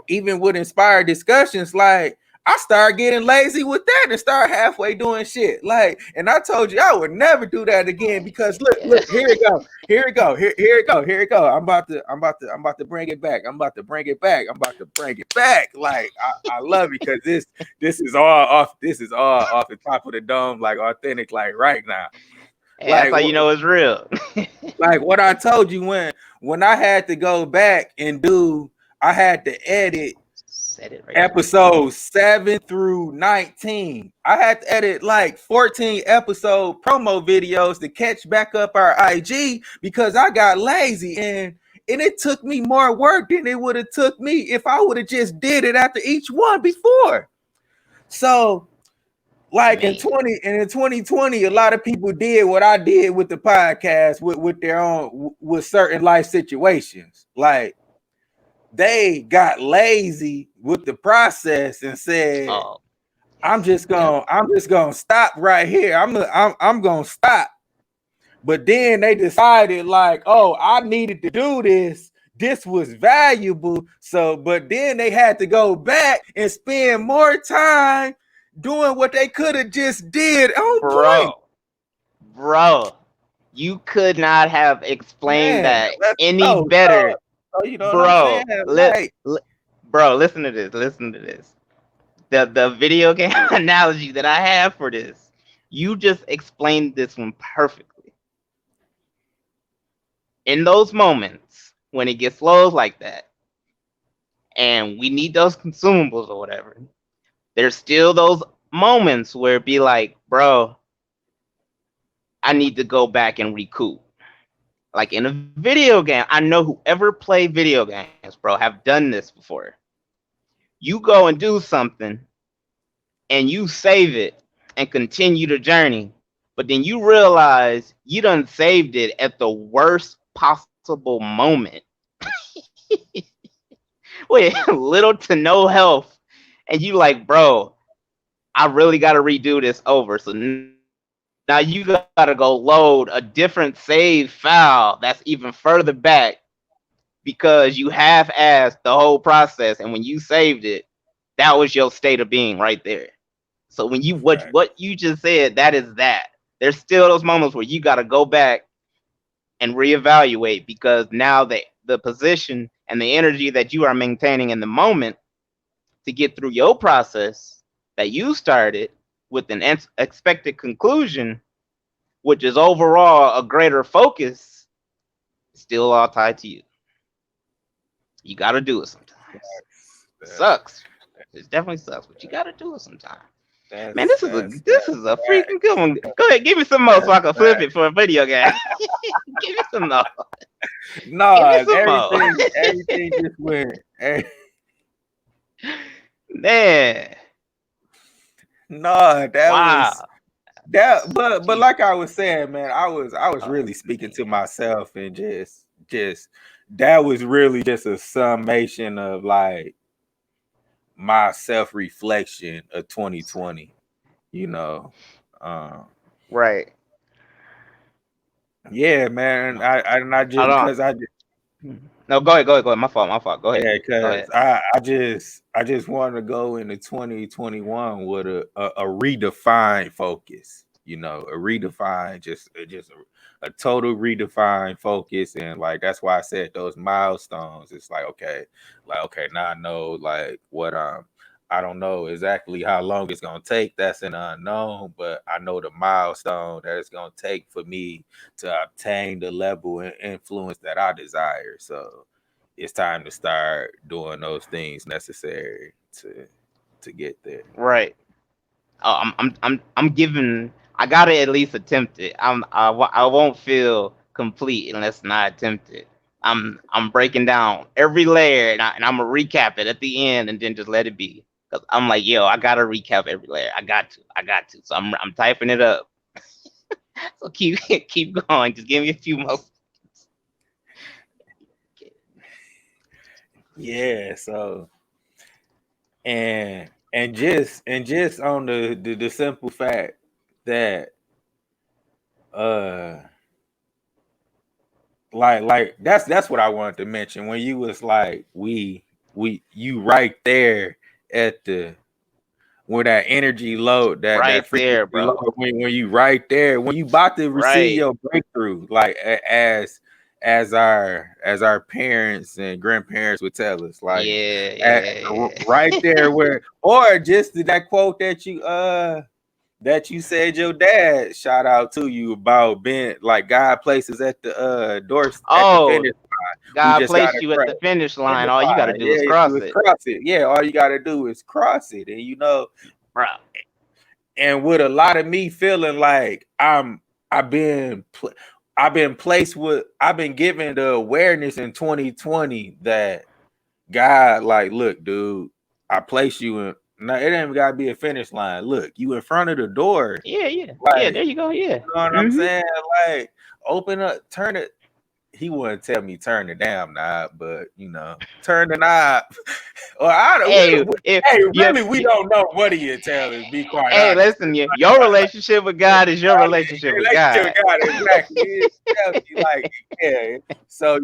even with inspired discussions, like I started getting lazy with that and start halfway doing shit. Like, and I told you I would never do that again because look, here it go, here it go. I'm about to bring it back. I'm about to bring it back. I'm about to bring it back. Like, I love it because this is all off. This is all off the top of the dome, like authentic, like right now. Hey, that's Like, how you know it's real. like what I told you when I had to go back and do, I had to edit Said it right there. episodes 7 through 19. I had to edit like 14 episode promo videos to catch back up our IG because I got lazy and it took me more work than it would have took me if I would have just did it after each one before. So like in Man, 20 and in 2020, a lot of people did what I did with the podcast with their own with certain life situations. Like they got lazy with the process and said, oh, yep, I'm just gonna stop right here. I'm gonna stop. But then they decided, like, oh, I needed to do this. This was valuable. So, but then they had to go back and spend more time doing what they could have just did on point. bro, bro, you could not have explained Man, that let's any go. better, So you know what I'm saying? bro. Like, Bro, listen to this. Listen to this. The video game analogy that I have for this, you just explained this one perfectly. In those moments when it gets low like that, and we need those consumables or whatever, there's still those moments where it be like, bro, I need to go back and recoup. Like in a video game, I know whoever play video games, bro, have done this before. You go and do something and you save it and continue the journey, but then you realize you done saved it at the worst possible moment with little to no health, and you like, bro, I really got to redo this over. So now you got to go load a different save file that's even further back because you half-assed the whole process, and when you saved it, that was your state of being right there. So when you what right, you just said, that is that. There's still those moments where you got to go back and reevaluate because now the position and the energy that you are maintaining in the moment to get through your process that you started with an expected conclusion, which is overall a greater focus, still all tied to you. You got to do it sometimes. It that's sucks. It definitely sucks, but you got to do it sometimes. Man, that's that's this is a that's freaking good one. Go ahead, give me some more so I can flip facts. it for a video game. Give me some more. Give me No, some more. everything just went. Man, No, that was wow. that. But Keep like I was saying, man, I was oh really speaking to man. myself and just that was really just a summation of like my self reflection of 2020. You know, um, Right. yeah, man. No. I just Hold on. because I just No, go ahead, go ahead, go ahead. My fault. Go ahead. yeah, Go because ahead. I just want to go into 2021 with a redefined focus, you know, a redefined, just a total redefined focus. And like, that's why I said those milestones. It's like, okay, now I know like what I don't know exactly how long it's gonna take. That's an unknown, but I know the milestone that it's gonna take for me to obtain the level and influence that I desire. So it's time to start doing those things necessary to get there. Right. Oh, I'm giving. I gotta at least attempt it. I won't feel complete unless I attempt it. I'm breaking down every layer and I'm gonna recap it at the end and then just let it be. Cause I'm like, yo, I gotta recap every layer. I got to. So I'm typing it up. So keep keep going. Just give me a few more. Yeah. So and just on the simple fact that uh like that's what I wanted to mention when you was like we you right there at the when that energy load, that Right frequency there, load, bro. when you right there, when you about to receive Right. your breakthrough, like as our parents and grandparents would tell us, like Yeah, at, yeah, right there yeah. where, or just that quote that you said your dad shout out to you about being like God places at the door at the Oh, finish. We God just gotta placed you at cross the finish line. finish All you got to line. do is Yeah, do cross is it, cross it. Yeah, all you gotta do is cross it. And bro. and with a lot of me feeling like I've been pl- I've been placed with I've been given the awareness in 2020 that God, like, look, dude, I place you in. No, it ain't gotta be a finish line. Look, you in front of the door. Yeah, yeah, yeah. Like, There you go. Yeah. you know what I'm Mhm. saying? Like, open up, turn it. He wouldn't tell me turn the damn knob, but turn the knob. Or I don't. Hey, if Hey, you, really, we don't know what he would tell us. Be quite hey, honest. listen, your relationship with God is your relationship with Relationship God. with God, exactly. It tells you, like, yeah. So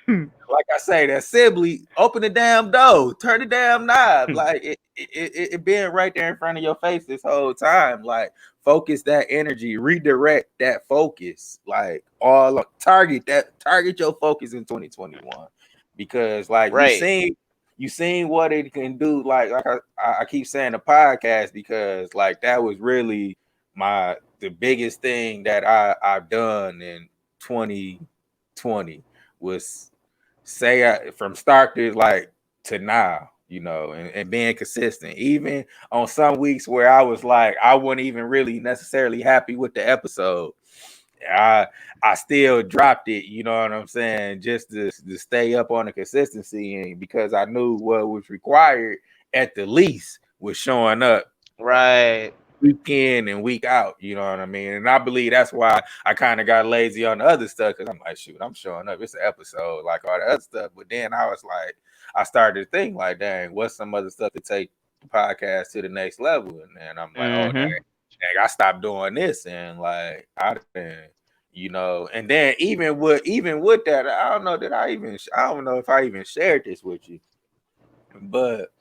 like I say, that Sibley, open the damn door, turn the damn knob. Like it being right there in front of your face this whole time. Like, focus that energy, redirect that focus. Like, target your focus in 2021. Because like Right, you seen what it can do. Like I keep saying the podcast, because like that was really the biggest thing that I've done in 2020 was say from start to like to now, and being consistent. Even on some weeks where I was like, I wasn't even really necessarily happy with the episode. I I still dropped it, you know what I'm saying, just to stay up on the consistency, and because I knew what was required at the least was showing up right. week in and week out, you know what I mean? And I believe that's why I kind of got lazy on the other stuff, because I'm like, shoot, I'm showing up. It's an episode, like all the other stuff. But then I was like, I started to think, like, dang, what's some other stuff to take the podcast to the next level? And then I'm like, oh, Mhm. dang, I stopped doing this. And like, and then even with that, I don't know if I even shared this with you, but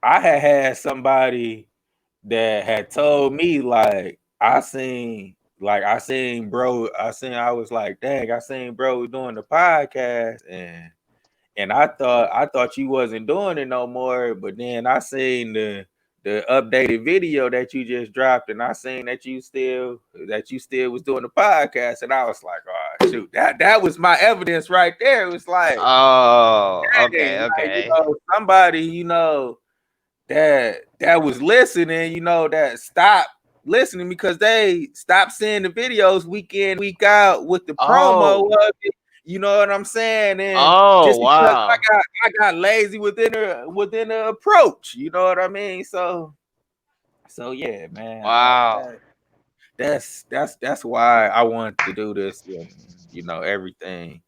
I had somebody that had told me, like, I was like, dang, I seen bro doing the podcast, and I thought you wasn't doing it no more. But then I seen the updated video that you just dropped, and I seen that you still was doing the podcast, and I was like, oh shoot, that was my evidence right there. It was like, Oh, dang, okay, like, okay. somebody, that was listening, that stopped listening because they stopped seeing the videos week in, week out with the promo Oh, of it. You know what I'm saying? And oh, just because wow, I got lazy within the approach. You know what I mean? So yeah, man. wow. That's why I wanted to do this, and everything.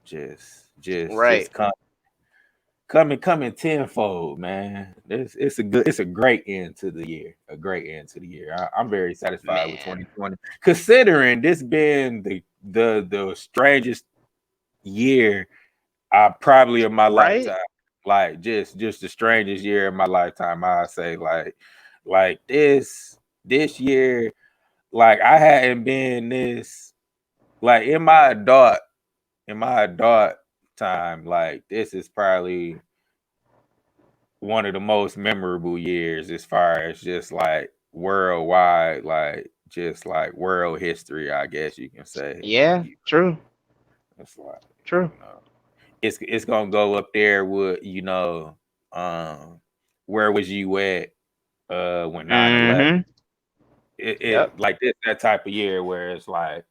Just Right, coming tenfold, man. It's a great end to the year. A great end to the year. I'm very satisfied with man. 2020, considering this been the strangest year probably of my Right? lifetime. Like, just the strangest year of my lifetime. I say, like this year, like I hadn't been this, like in my adult time. Like, this is probably one of the most memorable years as far as just like worldwide, like just like world history, I guess you can say. Yeah, true, It's like, true. you know, it's gonna go up there with, where was you at when 9/11? Mhm. Yep, It like this that type of year where it's like,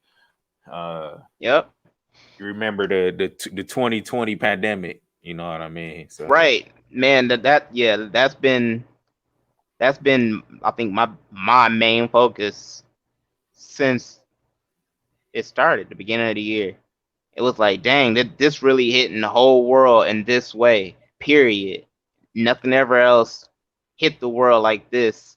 uh yep. you remember the 2020 pandemic, you know what I mean? So Right, man. Yeah, that's been I think my main focus since it started, the beginning of the year. It was like, dang, this really hitting the whole world in this way. Period. Nothing ever else hit the world like this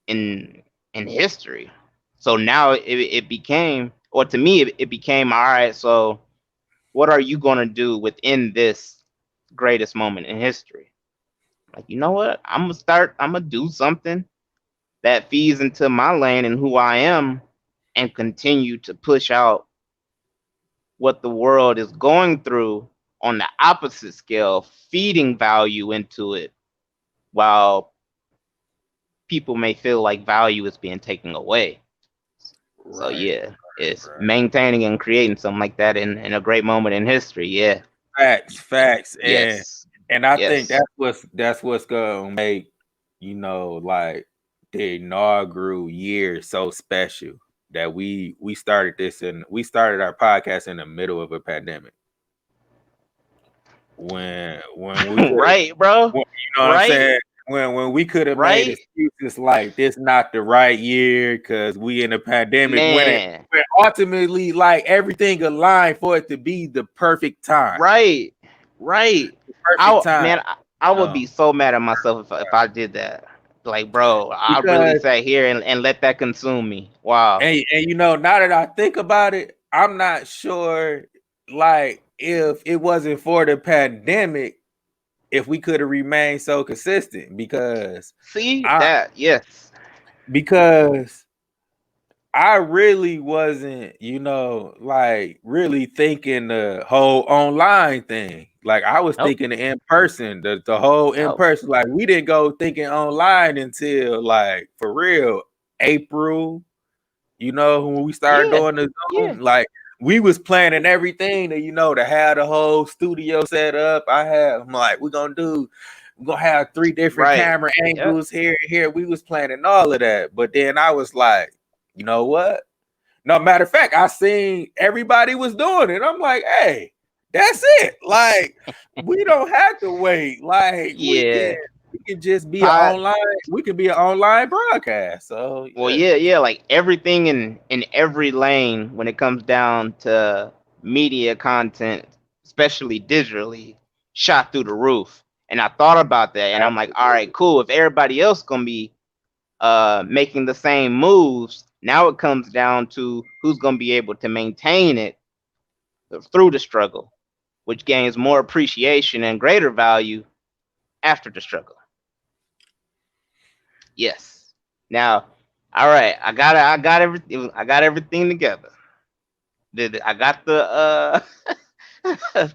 in history. So now it became, or to me, it became all right. So what are you gonna do within this greatest moment in history? Like, you know what? I'm gonna do something that feeds into my lane and who I am, and continue to push out what the world is going through on the opposite scale, feeding value into it, while people may feel like value is being taken away. So Right, yeah, it's right. maintaining and creating something like that in a great moment in history. Yeah. Facts, facts, Yes. and I think Yes. that's what's gonna make, like, the inaugural year so special, that we started our podcast in the middle of a pandemic, when we could have, Right, bro. you know what I'm Right. saying, when we could have made Right. excuses like this not the right year because we in a pandemic, Man. when ultimately, like, everything aligned for it to be the perfect time, Right. Right. perfect time. I would Um, be so mad at myself if I did that. Like, bro, I really because sat here and let that consume me. Wow. and now that I think about it, I'm not sure, like, if it wasn't for the pandemic, if we could have remained so consistent, See I that? Yes. because I really wasn't, like, really thinking the whole online thing. Like, I was Nope. thinking the in person, the whole in Nope. person. Like, we didn't go thinking online until, like, for real, April. When we started Yeah. doing the Yeah. Zoom, like, we was planning everything to have the whole studio set up. I'm like, we're gonna have 3 different Right. camera Yep. angles here and here. We was planning all of that. But then I was like, you know what? No, matter of fact, I seen everybody was doing it. I'm like, hey, that's it. Like, we don't have to wait. Like, Yeah. we can just be an Pod online, we can be an online broadcast. So Well, yeah. yeah, yeah, like everything in every lane when it comes down to media content, especially digitally, shot through the roof. And I thought about that, and I'm like, all right, Absolutely. cool. If everybody else gonna be making the same moves, now it comes down to who's gonna be able to maintain it through the struggle, which gains more appreciation and greater value after the struggle. Yes. Now, all right, I got everything together. I got the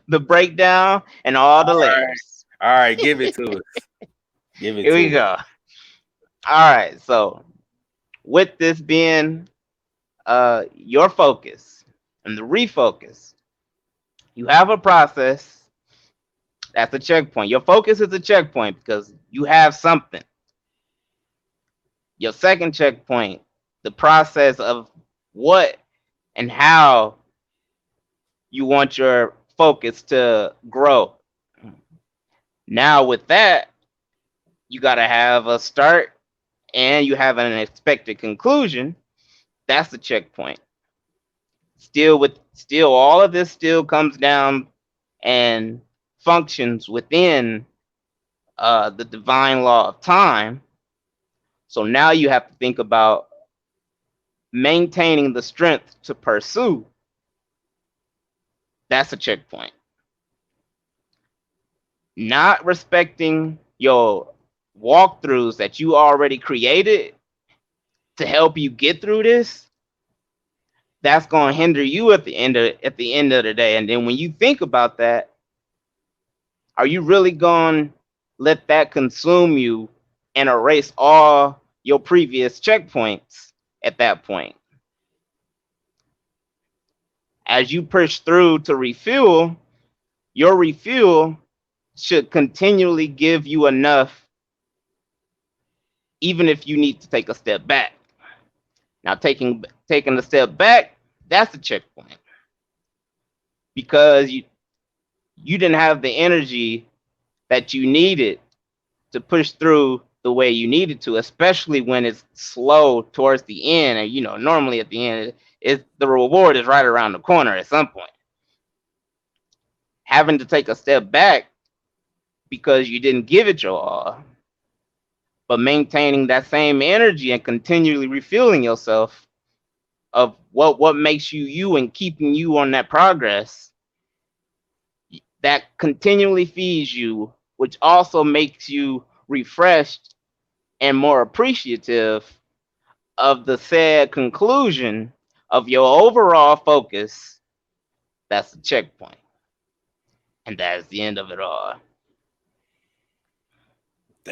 the breakdown and all the All right. layers. All right, give it to us. Give it Here we to us. go. All right, so with this being your focus and the refocus, you have a process that's a checkpoint. Your focus is a checkpoint because you have something. Your second checkpoint, the process of what and how you want your focus to grow. Now with that, you got to have a start and you have an expected conclusion. That's the checkpoint. Still all of this still comes down and functions within the divine law of time. So now you have to think about maintaining the strength to pursue. That's a checkpoint. Not respecting your walkthroughs that you already created to help you get through this, that's going to hinder you at the end of the day. And then when you think about that, are you really going to let that consume you and erase all your previous checkpoints at that point? As you push through to refuel, your refuel should continually give you enough, even if you need to take a step back. Now, taking a step back, that's a checkpoint because you didn't have the energy that you needed to push through the way you needed to, especially when it's slow towards the end. And normally at the end, the reward is right around the corner at some point. Having to take a step back because you didn't give it your all, but maintaining that same energy and continually refueling yourself of what makes you you and keeping you on that progress, that continually feeds you which also makes you refreshed and more appreciative of the said conclusion of your overall focus. That's the checkpoint. And that is the end of it all.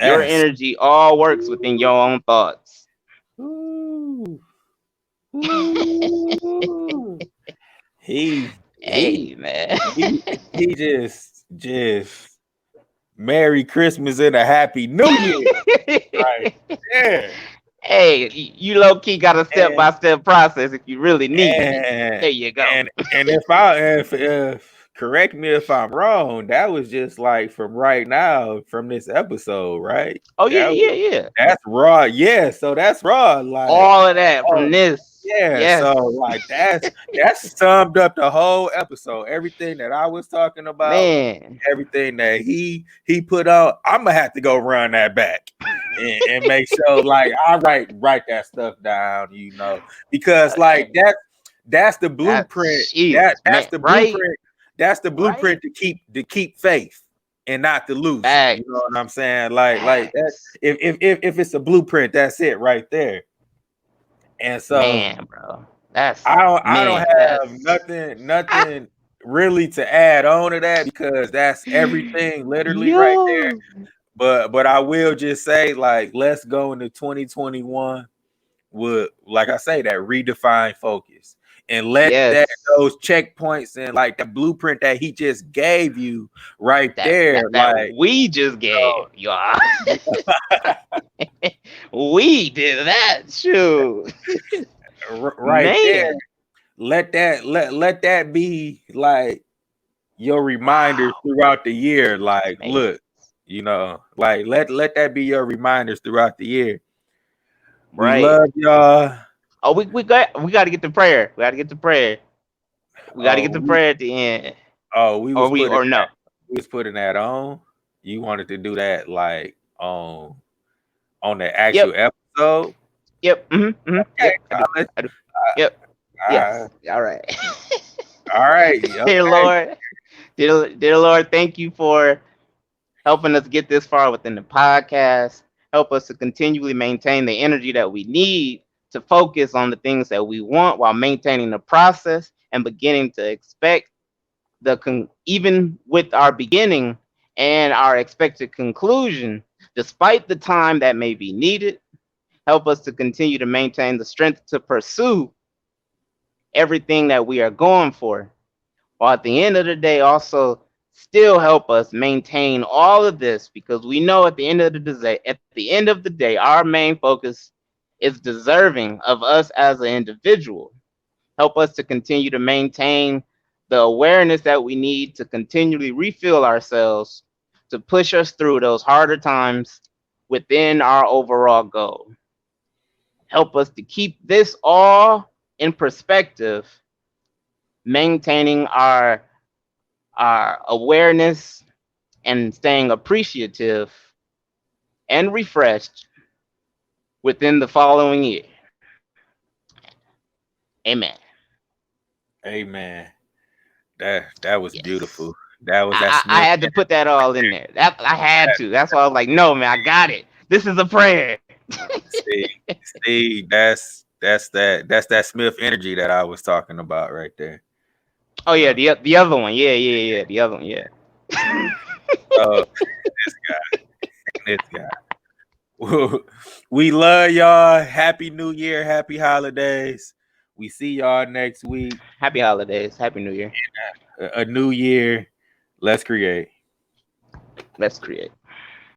Your That's energy all works within your own thoughts. ooh, ooh. He he Hey, man. he he just Merry Christmas and a Happy New Year right there. Hey, you low key got a step And by step process if you really need it. and There you go. and if correct me if I'm wrong, that was just like from right now from this episode, right? Oh yeah, That yeah, yeah. that's raw. Yeah, so that's raw. Like, All of that oh from this. yeah, Yes. so like that's summed up the whole episode. Everything that I was talking about, Man. everything that he put out, I'm gonna have to go run that back and make sure like I write that stuff down, because like that's the That blueprint. Jesus, That's man. the Right? blueprint. That's the Right? blueprint to keep faith and not to lose it. You know Facts. what I'm saying? Like that. Facts. If it's a blueprint, that's it right there. And so Man, bro. That's I don't man, have that's nothing really to add on to that because that's everything literally right there. yo. But I will just say like let's go into 2021 with like I say that redefined focus and let that Yes. those checkpoints and like the blueprint that he just gave you right That there that that like we just gave y'all. We did that. Shoot. right there Man. let that be like your reminders Wow. throughout the year. Like, Man. look, like let that be your reminders throughout the year. We Right. love y'all. Oh, we got to get the prayer. We got to get the prayer. We got to Oh, get the prayer at the end. we Or was we putting or no. that on. You wanted to do that like on the actual Yep. episode. Yep. Okay, Yep. I do. I do. Yep. uh, Yes. All right. all right, Dear okay. Lord, dear Lord, thank you for helping us get this far within the podcast. Help us to continually maintain the energy that we need to focus on the things that we want while maintaining the process and beginning to expect even with our beginning and our expected conclusion, despite the time that may be needed. Help us to continue to maintain the strength to pursue everything that we are going for, while at the end of the day also still help us maintain all of this, because we know at the end of the day our main focus is deserving of us as an individual. Help us to continue to maintain the awareness that we need to continually refill ourselves to push us through those harder times within our overall goal. Help us to keep this all in perspective, maintaining our awareness and staying appreciative and refreshed within the following year. Amen. Amen. That was Yes. beautiful. That was that I Smith. had to put that all in there. I had to. That's why I was like, no, man, I got it. This is a prayer. See, that's that Smith energy that I was talking about right there. Oh yeah, So, the other one. Yeah. The other one. Yeah. oh, this guy. We love y'all. Happy New Year. Happy holidays. We see y'all next week. Happy holidays. Happy New Year. A new year. Let's create. Let's create.